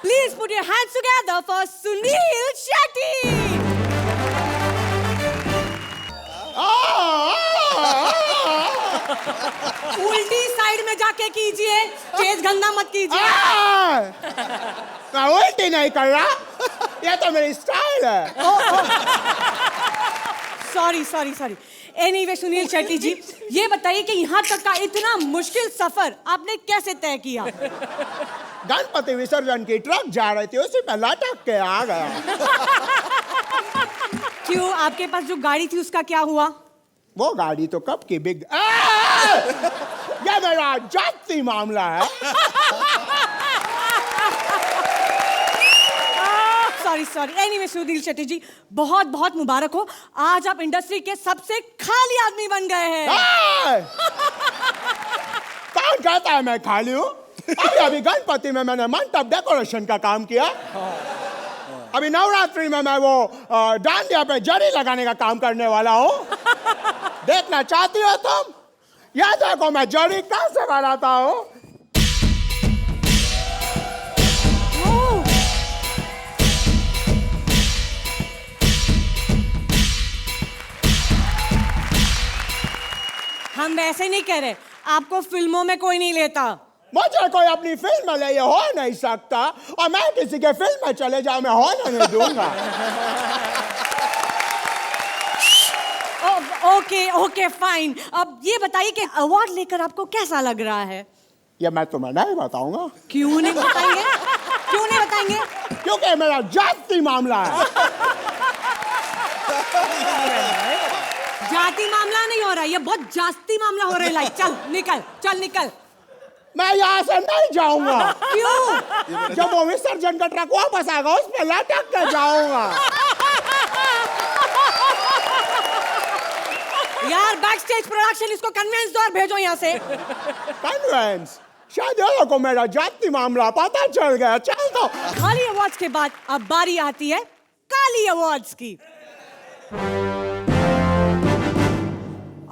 Please put your hands together for Sunil Shetty. उल्टी साइड में जाके कीजिए, तेज गंदा मत कीजिए। मैं उल्टी नहीं कर रहा, ये तो मेरी स्टाइल है। सॉरी। एनीवे सुनील शेट्टी जी, ये बताइए कि यहाँ तक का इतना मुश्किल सफर आपने कैसे तय किया? गणपति विसर्जन की ट्रक जा रही थी, उसी पे लटक के आ गया। क्यों, आपके पास जो गाड़ी थी उसका क्या हुआ? वो गाड़ी तो कब की बिग। ये मेरा जाति मामला है। सॉरी। एनीवे सुनील शेट्टी जी, बहुत बहुत मुबारक हो। आज आप इंडस्ट्री के सबसे खाली आदमी बन गए हैं। कौन कहता है मैं खाली हूँ? अभी गणपति में मैंने मंडप डेकोरेशन का काम किया। अभी नवरात्रि में मैं वो डांडिया पे जड़ी लगाने का काम करने वाला हूँ। देखना चाहती हो तुम? या देखो मैं जड़ी कहाँ से बनाता हूँ। हम वैसे नहीं कह रहे, आपको फिल्मों में कोई नहीं लेता। मुझे कोई अपनी फिल्म में ले ये हो नहीं सकता, और मैं किसी के फिल्म में चले जाऊं मैं होने नहीं दूंगा। Okay fine. अब ये बताइए कि अवार्ड लेकर आपको कैसा लग रहा है? ये मैं तुम्हें नहीं बताऊंगा। क्यों नहीं बताएंगे? क्योंकि मेरा जाति मामला है। जाति मामला नहीं हो रहा, ये बहुत जास्ती मामला हो रहा है। चल निकल। मैं यहाँ से नहीं जाऊंगा। क्यों? जब वो विसर्जन का ट्रक वापस आएगा उस पर लटक के जाऊंगा। यार, बैकस्टेज प्रोडक्शन, इसको कन्वेंस दो और भेजो यहाँ से। कन्वेंस? शायद ये को मेरा जाति मामला पता चल गया। चल तो। खाली अवार्ड्स के बाद अब बारी आती है काली अवार्ड्स की।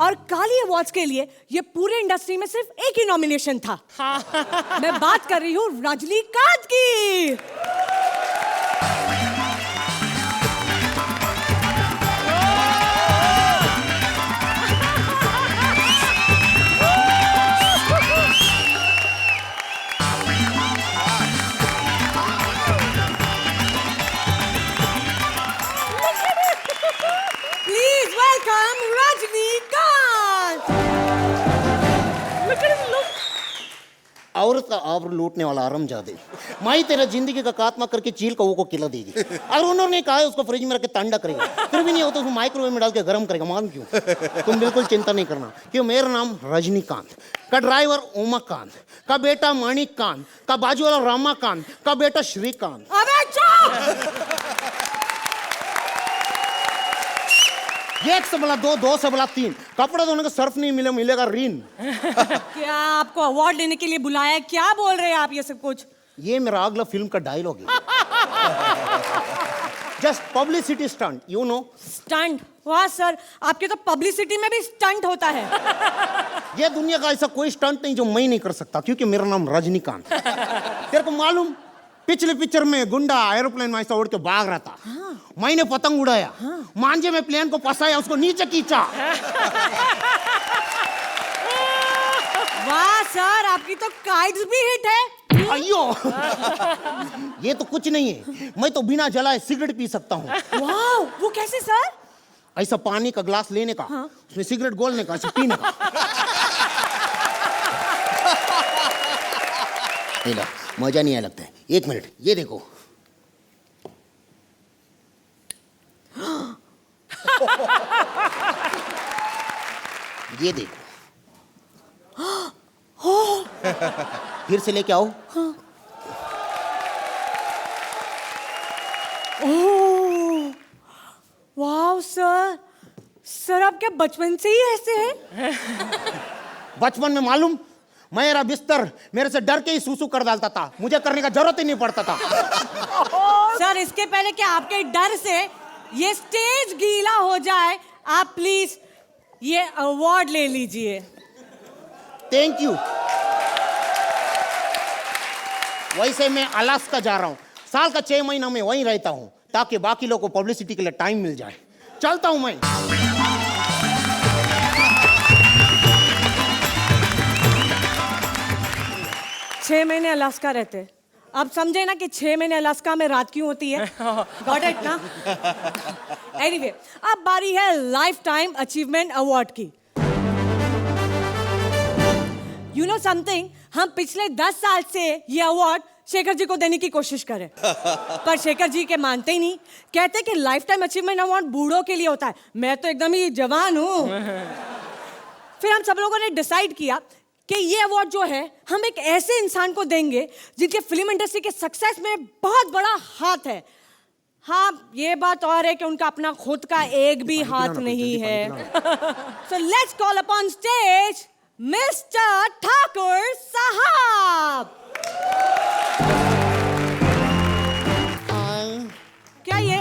और काली अवार्ड्स के लिए ये पूरे इंडस्ट्री में सिर्फ एक ही नॉमिनेशन था। मैं बात कर रही हूँ रजनीकांत की। औरत का आबरू लूटने वाला हरामजादे, माई तेरा जिंदगी का खात्मा करके चील कौओं को खिला देगी। और उन्होंने कहा है उसको फ्रिज में रख के ठंडा करेगा, फिर भी नहीं होता उसको माइक्रोवेव में डाल के गर्म करेगा। मान क्यों? तुम बिल्कुल चिंता नहीं करना, क्यों मेरा नाम रजनीकांत, का ड्राइवर उमाकांत, का बेटा मणिकांत, का बाजू वाला रामाकांत, का बेटा श्रीकांत। अबे चुप! 1 से बोला 2, 2 से बोला 3, कपड़े धोने का सर्फ नहीं मिलेगा रीन। क्या आपको अवार्ड लेने के लिए बुलाया है? क्या बोल रहे हैं आप ये सब कुछ? ये मेरा अगला फिल्म का डायलॉग है। Just publicity stunt, you know. Stunt? वाह सर, आपके तो पब्लिसिटी में भी स्टंट होता है। ये दुनिया का ऐसा कोई स्टंट नहीं जो मैं नहीं कर सकता, क्योंकि मेरा नाम रजनीकांत। तेरे को मालूम, पिछले पिक्चर में गुंडा एरोप्लेन में ऐसा उड़ के भाग रहा था। मैंने पतंग उड़ाया, मांझे में प्लेन को फंसाया, उसको नीचे खींचा। वाह सर, आपकी तो काइट्स भी हिट है। अयो, ये तो कुछ नहीं है, मैं तो बिना जलाए सिगरेट पी सकता हूँ। वाह, वो कैसे सर? ऐसा पानी का ग्लास लेने का, उसमें सिगरेट घोलने का, ऐसे पीने का। मजा नहीं आया लगता है। 1 मिनट, ये देखो। ये देखो। फिर से लेके आओ। ओह, वाह सर, सर आप क्या बचपन से ही ऐसे हैं? बचपन में मालूम, मेरा बिस्तर मेरे से डर के ही सूसू कर डालता था, मुझे करने का जरूरत ही नहीं पड़ता था। सर इसके पहले कि आपके डर से ये स्टेज गीला हो जाए, आप प्लीज ये अवार्ड ले लीजिए। Thank you. वैसे मैं अलास्का जा रहा हूँ, साल का 6 महीना में वहीं रहता हूँ, ताकि बाकी लोगों को पब्लिसिटी के लिए टाइम मिल जाए। चलता हूँ मैं। 6 महीने अलास्का रहते, अब समझे ना कि 6 महीने अलास्का में रात क्यों होती है? गॉट इट ना? एनीवे, अब बारी है लाइफ टाइम अचीवमेंट अवार्ड की। यू नो समथिंग, हम पिछले 10 साल से ये अवार्ड शेखर जी को देने की कोशिश करें, पर शेखर जी के मानते ही नहीं, कहते कि लाइफ टाइम अचीवमेंट अवार्ड बूढ़ों के लिए होता है। मैं तो एकदम ही जवान हूँ। फिर हम सब लोगों ने डिसाइड किया कि ये अवार्ड जो है हम एक ऐसे इंसान को देंगे जिनके फिल्म इंडस्ट्री के सक्सेस में बहुत बड़ा हाथ है। हाँ, ये बात और है कि उनका अपना खुद का एक भी हाथ नहीं है। So let's call upon stage mister Thakur साहब। क्या ये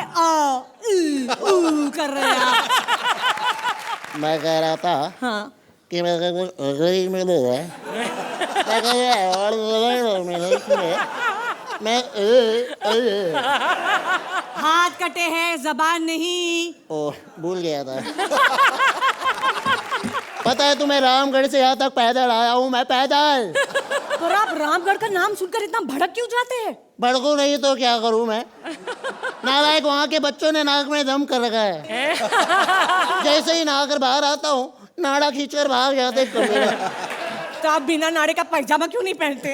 कर रहे हैं आप? मैं कह रहा था हाँ, कि मैं हाथ कटे हैं, जबान नहीं। ओह, भूल गया था। पता है तुम्हें, रामगढ़ से यहाँ तक पैदल आया हूँ मैं, पैदल। पर आप रामगढ़ का नाम सुनकर इतना भड़क क्यों जाते हैं? भड़कू नहीं तो क्या करूँ मैं? नालायक वहाँ के बच्चों ने नाक में दम कर रखा है। जैसे ही नहाकर बाहर आता हूँ, नाड़ा खींचकर भाग जाते कमीने। तो आप बिना नाड़े का पैजामा क्यों नहीं पहनते?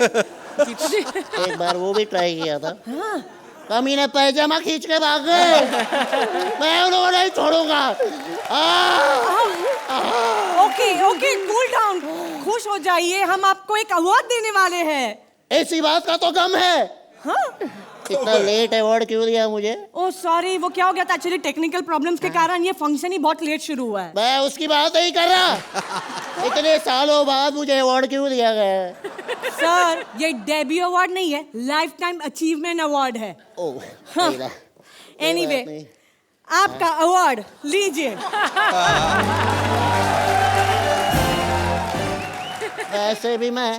एक बार वो भी ट्राई किया था। कमीने पैजामा खींच के भाग गए। मैं उनको नहीं छोड़ूंगा। ओके ओके, कूल डाउन, खुश हो जाइए, हम आपको एक अवार्ड देने वाले हैं। ऐसी बात का तो गम है। हाँ? इतना लेट अवार्ड क्यों दिया मुझे? ओह सॉरी, वो क्या हो गया था एक्चुअली, टेक्निकल प्रॉब्लम्स के कारण ये फंक्शन ही बहुत लेट शुरू हुआ है। मैं उसकी बात नहीं कर रहा। इतने सालों बाद मुझे अवार्ड क्यों दिया गया है? सर, ये डेब्यू अवार्ड नहीं है, लाइफ टाइम अचीवमेंट अवार्ड है। ओह, एनीवे, आपका अवार्ड लीजिए। वैसे भी मैं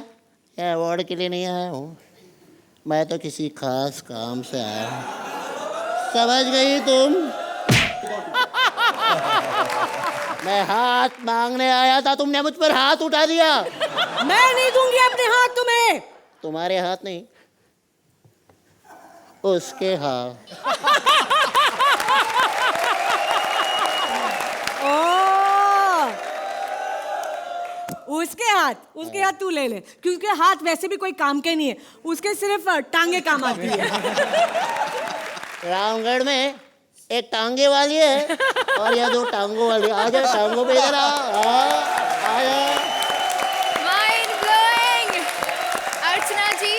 अवार्ड के लिए नहीं आया हूँ, मैं तो किसी खास काम से आया हूँ। समझ गई तुम? मैं हाथ मांगने आया था, तुमने मुझ पर हाथ उठा दिया। मैं नहीं दूंगी अपने हाथ तुम्हें। तुम्हारे हाथ नहीं, उसके हाथ। उसके हाथ तू ले ले, क्योंकि हाथ वैसे भी कोई काम के नहीं है, उसके सिर्फ टांगे काम आती है। रामगढ़ में एक टांगे वाली है और या 2 टांगों वाली। आ जा टांगों पे इधर आ जा। Mind blowing. अर्चना जी,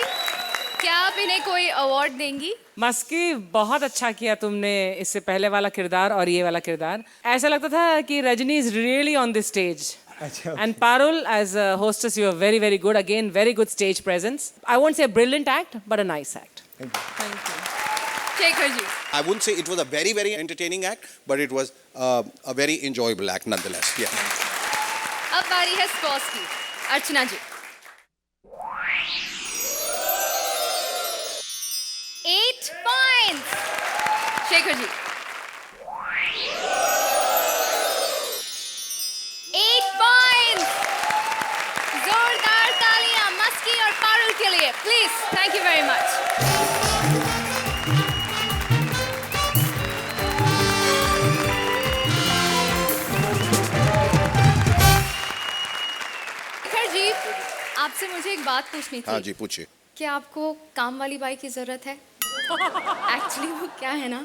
क्या आप इन्हें कोई अवार्ड देंगी? मस्की, बहुत अच्छा किया तुमने इससे पहले वाला किरदार और ये वाला किरदार। ऐसा लगता था कि Rajni is really on the stage. And Parul, as a hostess, you are very, very good. Again, very good stage presence. I won't say a brilliant act, but a nice act. Thank you. Shekhar ji. I wouldn't say it was a very, very entertaining act, but it was a very enjoyable act nonetheless. Yeah. अब बारी है स्कॉर्स की। अर्चना जी। 8 points। शेखर जी। 8 points। जोरदार तालियां मस्की और पारुल के लिए, please. Thank you very much. Shekhar ji, आपसे मुझे एक बात पूछनी थी। हाँ जी, पूछिए। क्या आपको काम वाली बाई की जरूरत है? एक्चुअली वो क्या है ना,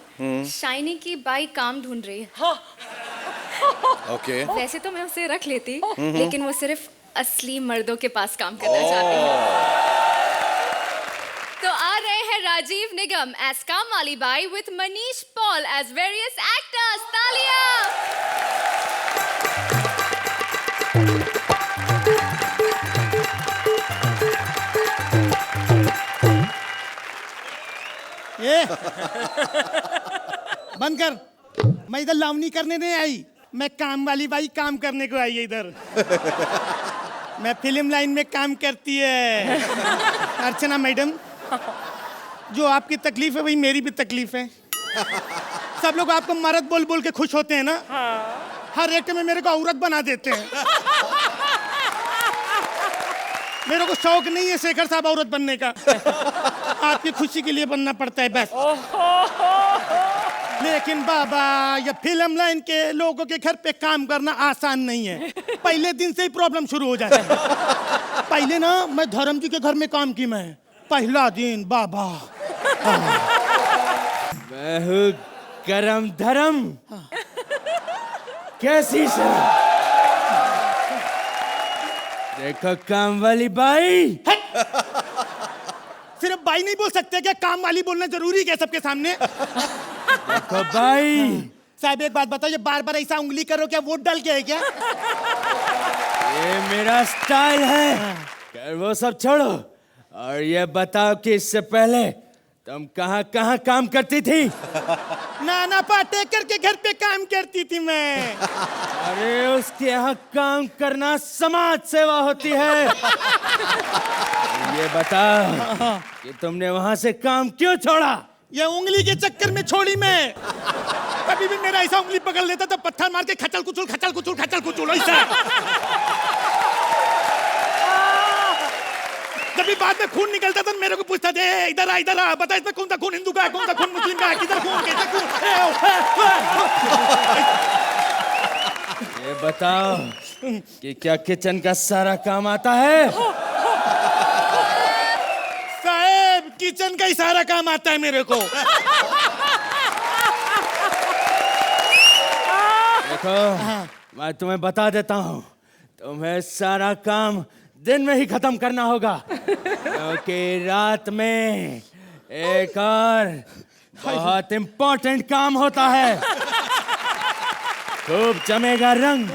शाइनी की बाई काम ढूंढ रही है। Okay. वैसे तो मैं उसे रख लेती, लेकिन वो सिर्फ असली मर्दों के पास काम करना चाहती है। तो आ रहे हैं राजीव निगम एज काम वाली बाई with Manish Paul as various actors. तालियां। ये बंद कर। मैं इधर लावनी करने नहीं आई, मैं काम वाली बाई काम करने को आई है इधर। मैं फिल्म लाइन में काम करती है। अर्चना मैडम, जो आपकी तकलीफ है वही मेरी भी तकलीफ है। सब लोग आपको मर्द बोल बोल के खुश होते हैं ना, हर एक में मेरे को औरत बना देते हैं। मेरे को शौक नहीं है शेखर साहब औरत बनने का, आपकी खुशी के लिए बनना पड़ता है बस। लेकिन बाबा, ये फिल्म लाइन के लोगों के घर पे काम करना आसान नहीं है। पहले दिन से ही प्रॉब्लम शुरू हो जाता है। पहले ना मैं धर्म जी के घर में काम की, मैं पहला दिन बाबा गरम धर्म कैसी सर। देखो काम वाली बाई। सिर्फ बाई नहीं बोल सकते क्या? काम वाली बोलना जरूरी है सबके सामने? देखो बाई। साहब एक बात बताओ, ये बार बार ऐसा उंगली करो, क्या वोट डाल के है क्या? ये मेरा स्टाइल है। कर वो सब छोड़ो और ये बताओ कि इससे पहले तुम कहाँ कहाँ काम करती थी? नाना पाटेकर के घर पे काम करती थी मैं। अरे उसके यहाँ काम करना समाज सेवा होती है। ये बताओ कि तुमने वहाँ से काम क्यों छोड़ा? ये उंगली के चक्कर में छोड़ी मैं। कभी भी मेरा ऐसा उंगली पकड़ लेता तो पत्थर मार के खचल कुचल खचल कुचल खचल कुचल ऐसा। जब भी बाद में खून निकलता था मेरे को पूछता था, इधर आ बता इसमें कौन सा खून हिंदू का है, कौन सा खून मुस्लिम का है, किधर खून कैसे खून। ये बताओ कि क्या किचन का सारा काम आता है? साहब किचन का ही सारा काम आता है मेरे को। देखो मैं तुम्हें बता देता हूँ, तुम्हें सारा काम दिन में ही खत्म करना होगा, क्योंकि रात में एक और बहुत इम्पोर्टेंट काम होता है। खूब जमेगा रंग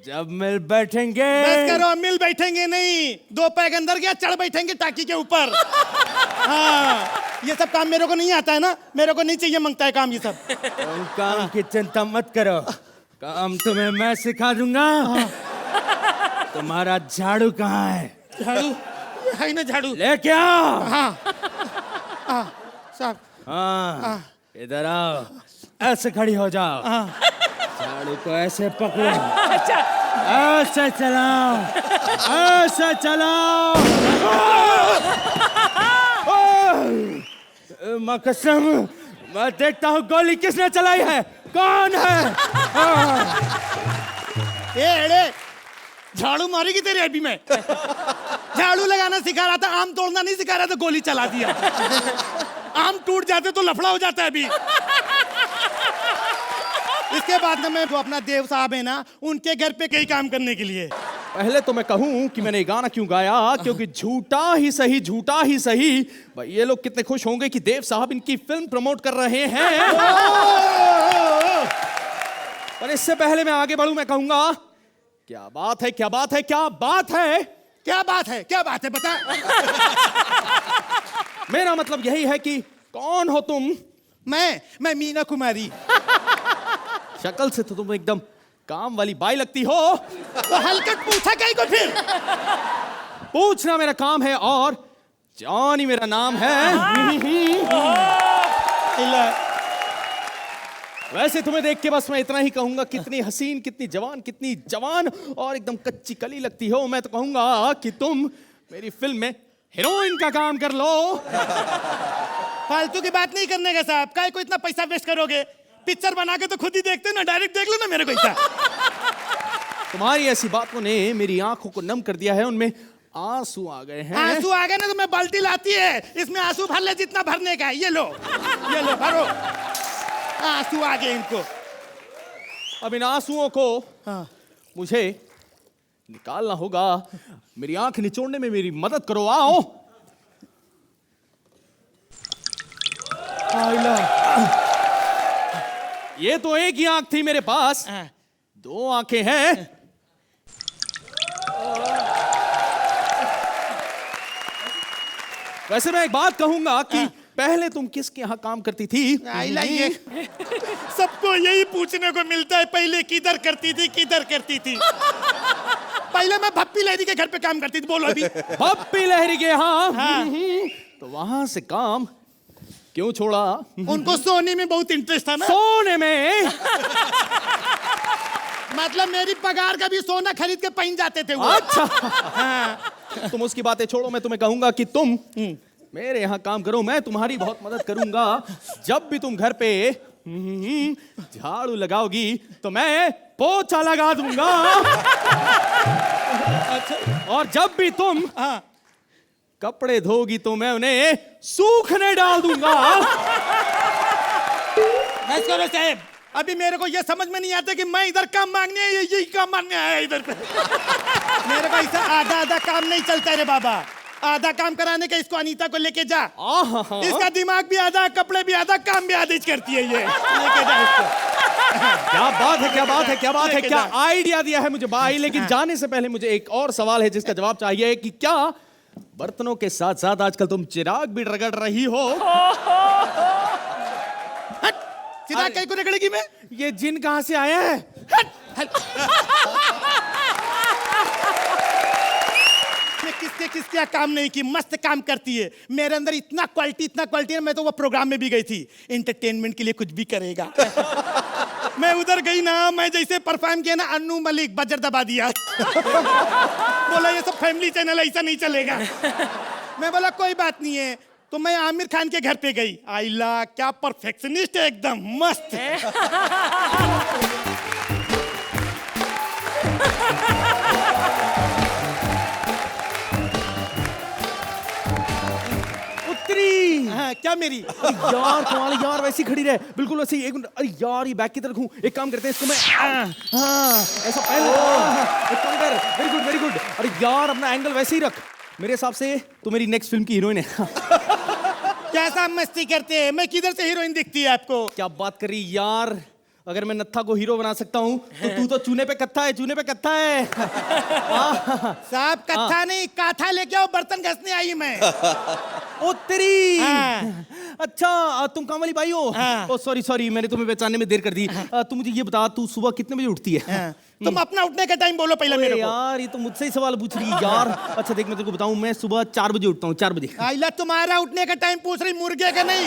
जब मिल बैठेंगे। बस करो, मिल बैठेंगे नहीं, 2 पैग अंदर गया चढ़ बैठेंगे टाकी के ऊपर। हाँ, ये सब काम मेरे को नहीं आता है ना, मेरे को नहीं चाहिए मंगता है काम ये सब। तुम काम की चिंता मत करो, काम तुम्हें मैं सिखा दूंगा। तुम्हारा झाड़ू कहाँ है? झाड़ू है ना, झाड़ू लेके आओ। हाँ साहब। हाँ इधर आओ, ऐसे खड़ी हो जाओ। झाड़ू को ऐसे पकड़ो, ऐसे चलाओ, ऐसे चलाओ। माँ कसम, मैं देखता हूँ गोली किसने चलाई है, कौन है? ए झाड़ू मारेगी तेरे अभी में। झाड़ू लगाना सिखा रहा था, आम तोड़ना नहीं सिखा रहा था, गोली चला दिया। आम टूट जाते तो लफड़ा हो जाता है अभी। इसके बाद ना मैं जो अपना देव साहब है ना, उनके घर पे कई काम करने के लिए। पहले तो मैं कहूं कि मैंने ये गाना क्यों गाया, क्योंकि झूठा ही सही, झूठा ही सही, भाई ये लोग कितने खुश होंगे कि देव साहब इनकी फिल्म प्रमोट कर रहे हैं। पर इससे पहले मैं आगे बढ़ूं, मैं कहूंगा क्या बात है, क्या बात है, क्या बात है, क्या बात है, क्या बात है, बता। मेरा मतलब यही है कि कौन हो तुम? मैं मीना कुमारी। शक्ल से तो तुम एकदम काम वाली बाई लगती हो। तो हलकट पूछा कहीं को फिर? पूछना मेरा काम है और जॉनी मेरा नाम है। वैसे तुम्हें देख के बस मैं इतना ही कहूंगा, कितनी हसीन, कितनी जवान और एकदम कच्ची कली लगती हो। मैं तो कहूंगा कि तुम मेरी फिल्म में हीरोइन का काम कर लो। फालतू की बात नहीं करने का साहब, काहे को इतना पैसा वेस्ट करोगे? पिक्चर बना के तो खुद ही देखते ना, डायरेक्ट देख लो ना मेरे को। तुम्हारी ऐसी बातों ने मेरी आंखों को नम कर दिया है, उनमें आंसू आ गए हैं। आंसू आ गए ना तो मैं बाल्टी लाती है, इसमें आंसू भर ले जितना भरने का है। ये लो भरो। आंसू आ गए इनको। अब इन आंसुओं को मुझे निकालना होगा। मेरी आंख निचोड़ने में मेरी मदद करो, आओ। ये तो एक ही आंख थी मेरे पास, दो आंखें हैं। वैसे मैं एक बात कहूंगा कि पहले तुम किसके यहाँ काम करती थी? ये सबको यही पूछने को मिलता है, पहले किधर करती थी। पहले मैं भप्पी लहरी के घर पे काम करती थी। बोलो अभी। भप्पी लहरी के यहाँ? तो वहां से काम क्यों छोड़ा? उनको सोने में बहुत इंटरेस्ट था ना। सोने में? मतलब मेरी पगार का भी सोना खरीद के पहन जाते थे वो। अच्छा। तुम उसकी बातें छोड़ो, मैं तुम्हें कहूंगा कि तुम मेरे यहाँ काम करो, मैं तुम्हारी बहुत मदद करूंगा। जब भी तुम घर पे झाड़ू लगाओगी तो मैं पोछा लगा दूंगा। और जब भी तुम कपड़े धोगी तो मैं उन्हें सूखने डाल दूंगा। बस करो साहब, अभी मेरे को ये समझ में नहीं आता कि मैं इधर काम मांगने आया, यही काम मांगने आया इधर पे। मेरे को ऐसा आधा काम नहीं चलता रे बाबा। आधा काम कराने का इसको अनीता को लेके जा। इसका दिमाग भी आधा, कपड़े भी आधा, काम भी आधा करती है ये। लेके जा इसको। क्या बात है, क्या बात है, क्या बात है, क्या आइडिया दिया है मुझे भाई। लेकिन जाने से पहले मुझे एक और सवाल है जिसका जवाब चाहिए कि क्या बर्तनों के साथ साथ आजकल तुम चिराग भी रगड़ रही हो? चिराग कहीं को रगड़ेगी मैं? ये जिन कहां से आया है? किसके काम नहीं की, मस्त काम करती है। मेरे अंदर इतना क्वालिटी है, मैं तो वो प्रोग्राम में भी गई थी, एंटरटेनमेंट के लिए कुछ भी करेगा। मैं उधर गई ना, मैं जैसे परफॉर्म किया ना, अन्नू मलिक बजर दबा दिया। बोला ये सब फैमिली चैनल, ऐसा नहीं चलेगा। मैं बोला कोई बात नहीं है, तो मैं आमिर खान के घर पे गई। आइला क्या परफेक्शनिस्ट है, एकदम मस्त। क्या मेरी? यार तुम्हारी यार वैसी खड़ी रहे, बिल्कुल वैसे ही। एक मिनट, अरे यार ये बैक की तरफ हूँ। एक काम करते हैं, इसको मैं ऐसा पहले। एक काम कर, वेरी गुड। अरे यार अपना एंगल वैसे ही रख। मेरे हिसाब से तो मेरी नेक्स्ट फिल्म की हीरोइन है। कैसा मस्ती करते हैं? मैं किधर से हीरोइन दिखती है आपको? क्या बात कर रही यार, अगर मैं नत्था को हीरो बना सकता हूँ तो तू तो चूने पे कत्था है, चूने पे कत्था है। साहब कत्था नहीं, काथा लेके आओ, बर्तन घसने आई मैं। ओ तेरी। अच्छा तुम काम वाली बाई हो? ओ सॉरी, मैंने तुम्हें पहचानने में देर कर दी। तू मुझे ये बता, तू सुबह कितने बजे उठती है? तुम अपना उठने का टाइम बोलो पहले मेरे को। यार ये तो मुझसे ही सवाल पूछ रही है यार। अच्छा देख, मैं तेरे को बताऊं, मैं सुबह 4 बजे उठता हूँ। 4 बजे। आइला तुम्हारा उठने का टाइम पूछ रही, मुर्गे का नहीं।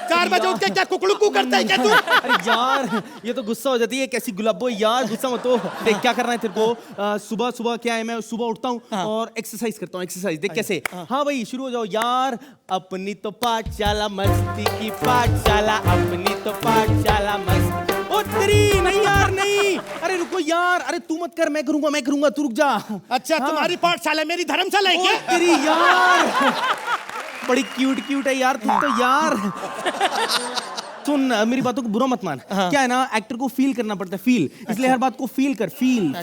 4 बजे उठ के क्या कुकड़ुकू करता है क्या तू? अरे यार ये तो गुस्सा हो जाती है, कैसी गुलाबो यार, गुस्सा मत हो। देख क्या करना है तेरे को, सुबह क्या है, मैं सुबह उठता हूँ और एक्सरसाइज करता हूँ। एक्सरसाइज देख कैसे। हाँ भाई शुरू हो जाओ यार। अपनी तो पाठशाला मस्ती की पाठशाला, अपनी तो पाठशाला मस्ती। ओ तेरी नहीं यार नहीं, अरे रुको यार, अरे तू मत कर, मैं करूंगा, तू रुक जा। अच्छा तुम्हारी पाठशाला मेरी धर्मशाला है क्या? तेरी यार बड़ी क्यूट है यार तू तो यार। सुन मेरी बातों को बुरा मत मान, क्या है ना, एक्टर को फील करना पड़ता है, फील, इसलिए हर बात को फील कर, फील।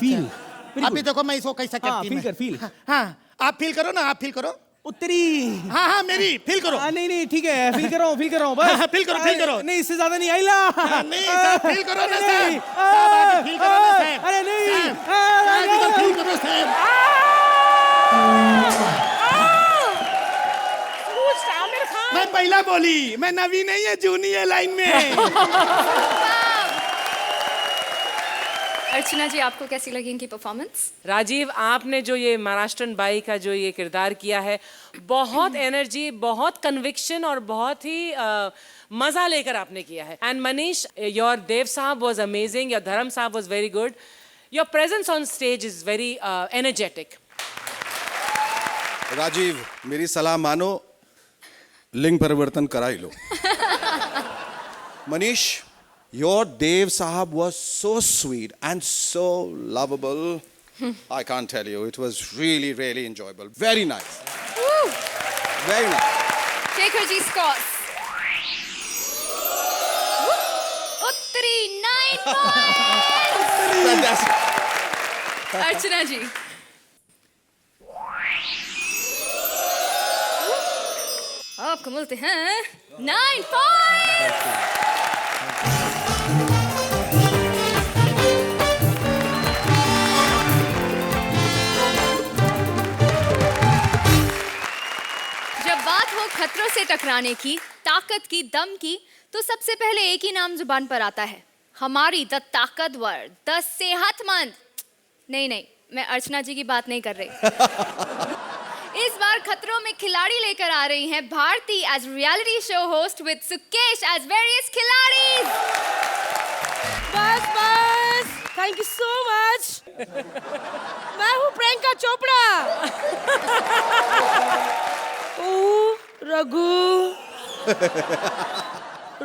अभी देखो मैं इसको कैसा करती हूँ। फील। हाँ आप फील करो ना, आप फील करो। तेरी हाँ मेरी फील करो। नहीं ठीक है, फील कर रहा हूँ बस। फील करो। नहीं इससे ज्यादा नहीं, आइला नहीं साहब फील करो ना साहब। साहब फील करो ना साहब। अरे नहीं साहब फील करो साहब। मैं पहला बोली, मैं नवी नहीं है, जूनी है लाइन में। अर्चना जी, आपको कैसी लगी इनकी परफॉर्मेंस? राजीव, आपने जो ये महाराष्ट्रन बाई का जो ये किरदार किया है, बहुत एनर्जी, बहुत कन्विक्शन और बहुत ही मजा लेकर आपने किया है। एंड मनीष, योर देव साहब was amazing, your Dharam sahab was very good, your presence on stage is very energetic. Rajiv, मेरी सलाह मानो, लिंग परिवर्तन करा ही लो। Manish, your Dev Sahab was so sweet and so lovable. I can't tell you, it was really, really enjoyable. Very nice. Woo! Very nice. Shekhar ji scores. Uttari 9 points. Fantastic. अर्चना जी, आपको मिलते हैं 9 points. जब बात हो खतरों से टकराने की, ताकत की, दम की, तो सबसे पहले एक ही नाम जुबान पर आता है, हमारी द ताकतवर, द सेहतमंद। नहीं, मैं अर्चना जी की बात नहीं कर रही। इस बार खतरों में खिलाड़ी लेकर आ रही हैं Bharti as reality show host with Sukesh as various खिलाड़ी। बस, थैंक यू सो मच। मैं हूँ प्रियंका चोपड़ा। ओ रघु,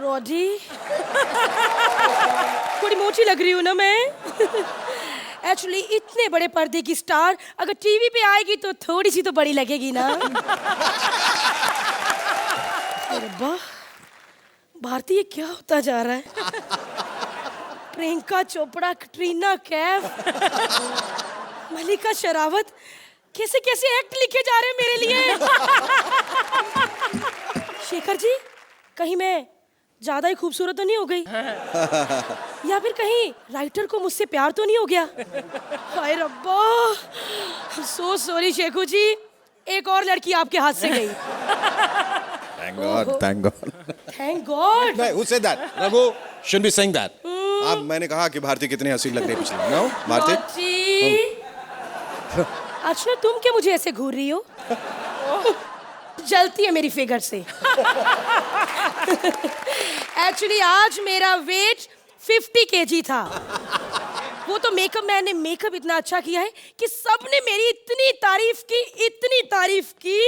रोडी, थोड़ी मोटी लग रही हूँ ना मैं। एक्चुअली इतने बड़े पर्दे की स्टार अगर टीवी पे आएगी तो थोड़ी सी तो बड़ी लगेगी ना। अरे वाह, भारतीय क्या होता जा रहा है। प्रियंका चोपड़ा, कटरीना कैफ, मलिका शेरावत, कैसे कैसे एक्ट लिखे जा रहे हैं मेरे लिए। शेखर जी, कहीं मैं ज्यादा ही खूबसूरत तो नहीं हो गई? या फिर कहीं राइटर को मुझसे प्यार तो नहीं हो गया? हाय रब्बा, सो सॉरी शेखू जी, एक और लड़की आपके हाथ से गई। Thank God, thank God. Thank God. नहीं, who said that? Raghu shouldn't be saying that. आप, मैंने कहा कि भारती कितनी हसीन लग रही है पिछले। No, भारती। अर्चना, तुम क्या मुझे ऐसे घूर रही हो? जलती है मेरी फिगर से। एक्चुअली आज मेरा वेट 50 kg था। वो तो मेकअप मैन ने मेकअप इतना अच्छा किया है कि सबने मेरी इतनी तारीफ की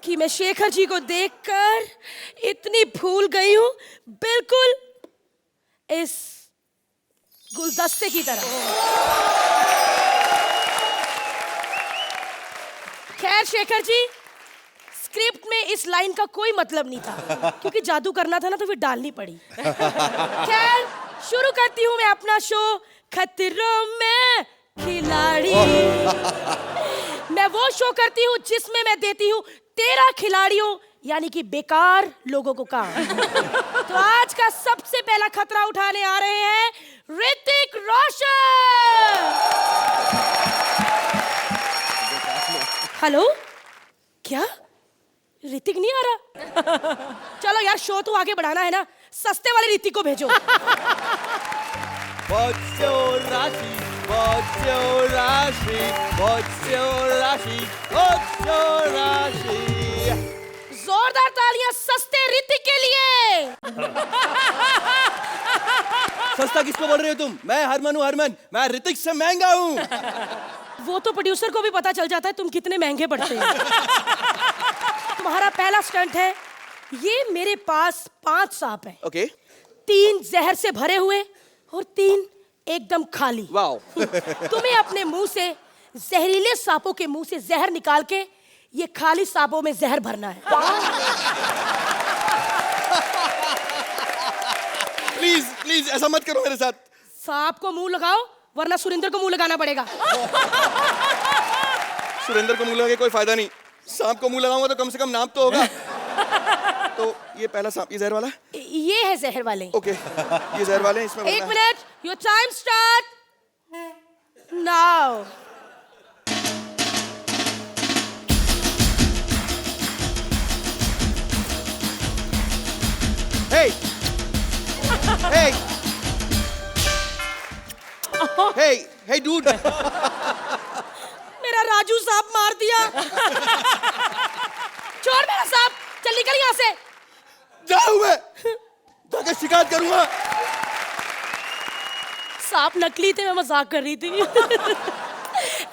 कि मैं शेखर जी को देखकर इतनी भूल गई हूँ, बिल्कुल इस गुलदस्ते की तरह। खैर शेखर जी, स्क्रिप्ट में इस लाइन का कोई मतलब नहीं था, क्योंकि जादू करना था ना तो फिर डालनी पड़ी। खैर शुरू करती हूँ मैं अपना शो, खतरों में खिलाड़ी। मैं वो शो करती हूँ जिसमें मैं देती हूँ 13 खिलाड़ियों यानी कि बेकार लोगों को काम। तो आज का सबसे पहला खतरा उठाने आ रहे हैं ऋतिक रोशन। हेलो, क्या ऋतिक नहीं आ रहा? चलो यार, शो तो आगे बढ़ाना है ना, सस्ते वाले ऋतिक को भेजो। जोरदार तालियां सस्ते ऋतिक के लिए। सस्ता किसको बोल रहे हो तुम? मैं हरमन हूँ, हरमन। मैं ऋतिक से महंगा हूँ। वो तो प्रोड्यूसर को भी पता चल जाता है तुम कितने महंगे पड़ते हो। तुम्हारा पहला स्टंट है, ये मेरे पास 5 सांप है। ओके। 3 जहर से भरे हुए और 3 एकदम खाली। वाओ। तुम्हें अपने मुंह से जहरीले सांपों के मुंह से जहर निकाल के ये खाली सांपों में जहर भरना है। प्लीज प्लीज ऐसा मत करो मेरे साथ। सांप को मुंह लगाओ वरना सुरेंद्र को मुंह लगाना पड़ेगा। सुरेंद्र को मुंह लगा के कोई फायदा नहीं, सांप को मुंह लगाऊंगा तो कम से कम नाम तो होगा। तो ये पहला सांप, ये जहर वाला? ये है जहर वाले। ओके, ये जहर वाले हैं, इसमें 1 minute, your time start now. Hey! Hey! Hey! Hey, dude! मेरा राजू सांप मार दिया। छोड़ मेरा सांप, चल निकल यहाँ से। जाऊँ मैं, जाके शिकायत करूंगा। सांप नकली थे, मैं मजाक कर रही थी।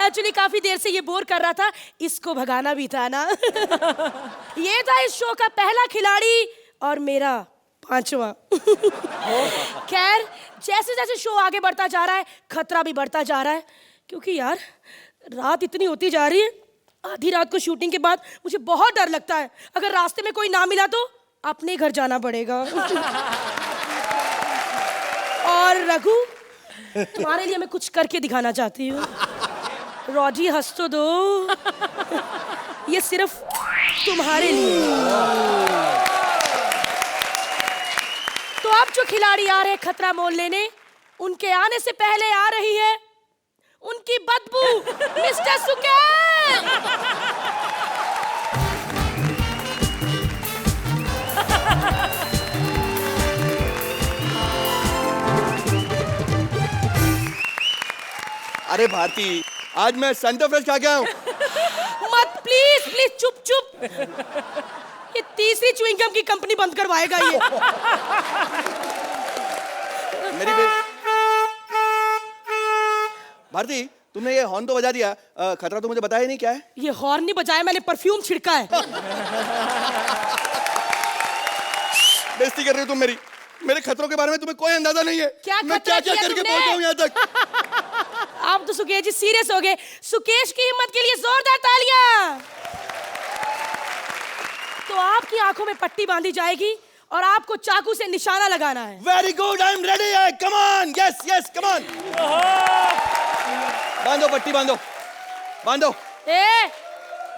एक्चुअली काफी देर से ये बोर कर रहा था, इसको भगाना भी था ना। ये था इस शो का पहला खिलाड़ी और मेरा 5वां। खैर, जैसे जैसे शो आगे बढ़ता जा रहा है खतरा भी बढ़ता जा रहा है, क्योंकि यार रात इतनी होती जा रही है। आधी रात को शूटिंग के बाद मुझे बहुत डर लगता है, अगर रास्ते में कोई ना मिला तो अपने घर जाना पड़ेगा। और रघु, तुम्हारे लिए मैं कुछ करके दिखाना चाहती हूँ। रोजी हंस तो दो। ये सिर्फ तुम्हारे लिए। तो अब जो खिलाड़ी आ रहे हैं खतरा मोल लेने, उनके आने से पहले आ रही है उनकी बदबू, मिस्टर सुकेश। अरे भारती, आज मैं सेंटर फ्रेश खा के आया हूँ। मत, प्लीज प्लीज, चुप चुप। ये तीसरी च्युइंगम की कंपनी बंद करवाएगा ये। मेरी भारती, तुमने ये हॉर्न तो बजा दिया, खतरा तो मुझे बताया नहीं क्या है? ये हॉर्न नहीं बजाया, मैंने परफ्यूम छिड़का है। बेइज्जती कर रही हो तुम मेरी। मेरे खतरों के बारे में तुम्हें कोई अंदाजा नहीं है। क्या मैं क्या क्या किया करके तुमने? पहुंचा हूं यहाँ तक। आप तो सुकेश जी सीरियस हो गए। सुकेश की हिम्मत के लिए जोरदार तालियां। तो आपकी आंखों में पट्टी बांधी जाएगी और आपको चाकू से निशाना लगाना है। Very good, I am ready. Come on, yes yes, come on. बांधो पट्टी, बांधो बांधो। ए,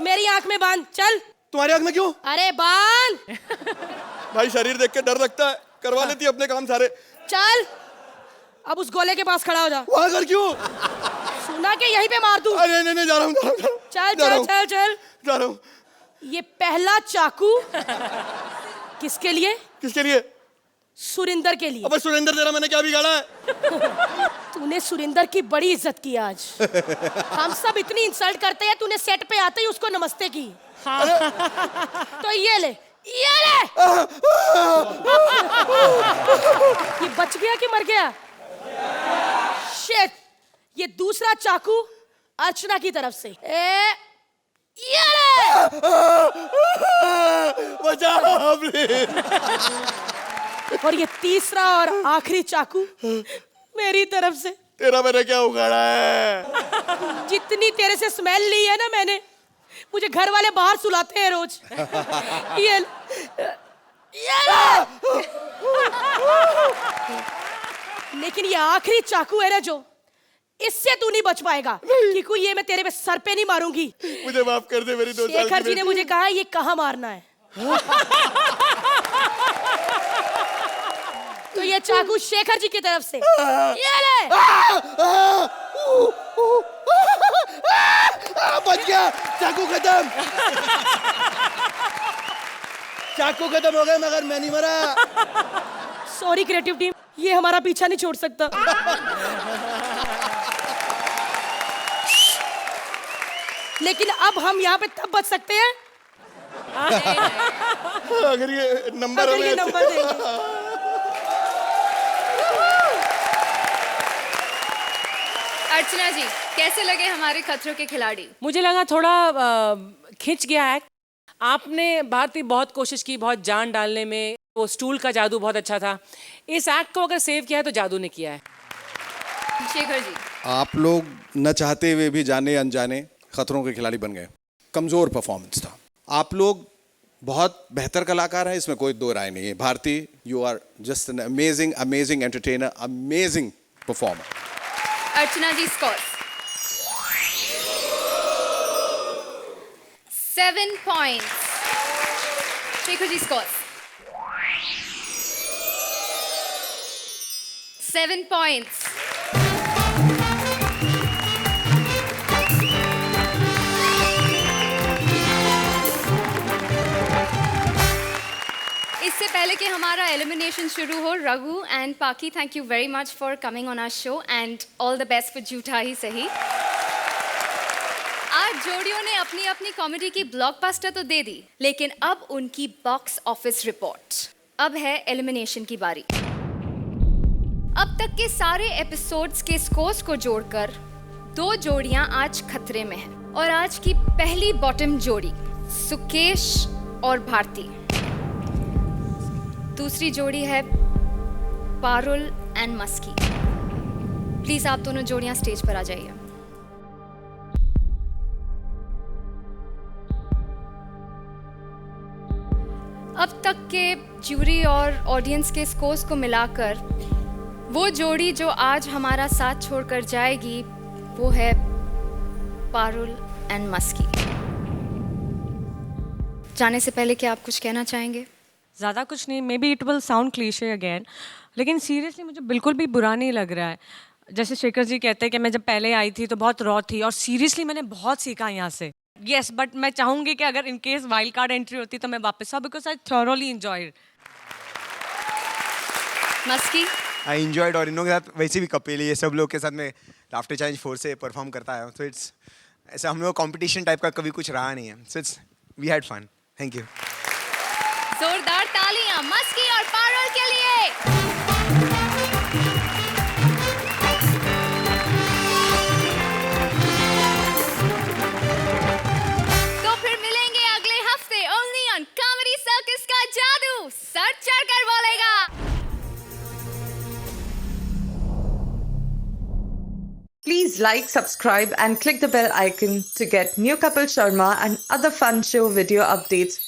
मेरी आंख में बांध, चल। तुम्हारी आंख में क्यों? अरे बांध। भाई शरीर देख के डर लगता है, करवा लेती अपने काम सारे। चल, अब उस गोले के पास खड़ा हो जा। वहां कर क्यों? सुना के यहीं पे मार दूं। अरे नहीं नहीं, जा रहा हूँ चल चल चल चल, जा रहा हूँ। ये पहला चाकू किसके लिए? किसके लिए? सुरेंद्र के लिए। अबे सुरेंद्र, तेरा मैंने क्या बिगाड़ा है? तूने सुरेंद्र की बड़ी इज्जत की आज। हम सब इतनी इंसल्ट करते हैं, तूने सेट पे आते ही उसको नमस्ते की। तो ये ले, ये ले। ये बच गया कि मर गया? शिट, ये दूसरा चाकू अर्चना की तरफ से। ये ले। बचाओ प्लीज। और ये तीसरा और आखिरी चाकू मेरी तरफ से। तेरा मैंने क्या उगाड़ा है? जितनी तेरे से स्मेल ली है ना मैंने, मुझे घर वाले बाहर सुलाते हैं रोज। ये लेकिन ये आखिरी चाकू है ना जो, इससे तू नहीं बच पाएगा, क्योंकि ये मैं तेरे पे सर पे नहीं मारूंगी। मुझे माफ कर दे मेरी 2 साल की शेखर जी ने बेटी। मुझे कहा ये कहाँ मारना है। तो ये चाकू शेखर जी की तरफ से। ये ले। बच गया, चाकू खत्म। चाकू खत्म हो गए, मगर मैं नहीं मरा। सॉरी क्रिएटिव टीम, ये हमारा पीछा नहीं छोड़ सकता। लेकिन अब हम यहाँ पे तब बच सकते हैं अगर ये नंबर अगर ये नंबर देंगे। अर्चना जी, कैसे लगे हमारे खतरों के खिलाड़ी? मुझे लगा थोड़ा खिंच गया एक्ट। आपने भारती बहुत कोशिश की, बहुत जान डालने में। वो स्टूल का जादू बहुत अच्छा था। इस एक्ट को अगर सेव किया है तो जादू ने किया है। शेखर जी, आप लोग न चाहते हुए भी जाने अनजाने खतरों के खिलाड़ी बन गए। कमजोर परफॉर्मेंस था। आप लोग बहुत बेहतर कलाकार हैं, इसमें कोई दो राय नहीं है। Bharti, you are just an amazing entertainer, amazing performer. Archana ji score 7 points. Shekhar ji score 7 points. इससे पहले कि हमारा एलिमिनेशन शुरू हो, रघु एंड पाकी, thank you very much for coming on our show and all the best for झूठा ही सही। आज जोड़ियों ने अपनी अपनी कॉमेडी की ब्लॉकबस्टर तो दे दी, लेकिन अब उनकी बॉक्स ऑफिस रिपोर्ट। अब है एलिमिनेशन की बारी। अब तक के सारे एपिसोड्स के स्कोर्स को जोड़कर 2 जोड़ियां आज खतरे में हैं। और आज की पहली बॉटम जोड़ी सुकेश और भारती। दूसरी जोड़ी है पारुल एंड मस्की। प्लीज आप दोनों जोड़ियां स्टेज पर आ जाइए। अब तक के ज्यूरी और ऑडियंस के स्कोर्स को मिलाकर वो जोड़ी जो आज हमारा साथ छोड़कर जाएगी वो है पारुल एंड मस्की। जाने से पहले क्या आप कुछ कहना चाहेंगे? ज़्यादा कुछ नहीं, may be it will sound cliché again, लेकिन सीरियसली मुझे बिल्कुल भी बुरा नहीं लग रहा है। जैसे शेखर जी कहते हैं कि मैं जब पहले आई थी तो बहुत रॉ थी और सीरियसली मैंने बहुत सीखा यहाँ से। यस, बट मैं चाहूँगी कि अगर in case wild card entry होती तो मैं वापस आऊँ, बिकॉज आई थॉरोली एंजॉयड। मस्की आई एंजॉयड, और इन लोगों के साथ वैसे भी कपिल, ये सब लोग के साथ मैं लाफ्टर चैलेंज 4 से परफॉर्म करता है, तो इट्स ऐसा हम लोग कंपटीशन टाइप का कभी कुछ रहा नहीं है। So it's we had fun. Thank you. जोरदार तालियां मस्की और पारुल के लिए। तो फिर मिलेंगे अगले हफ्ते ओनली ऑन कॉमेडी सर्कस का जादू सर चढ़कर बोलेगा। Please like, subscribe and click the bell icon to get new Kapil Sharma and other fun show video updates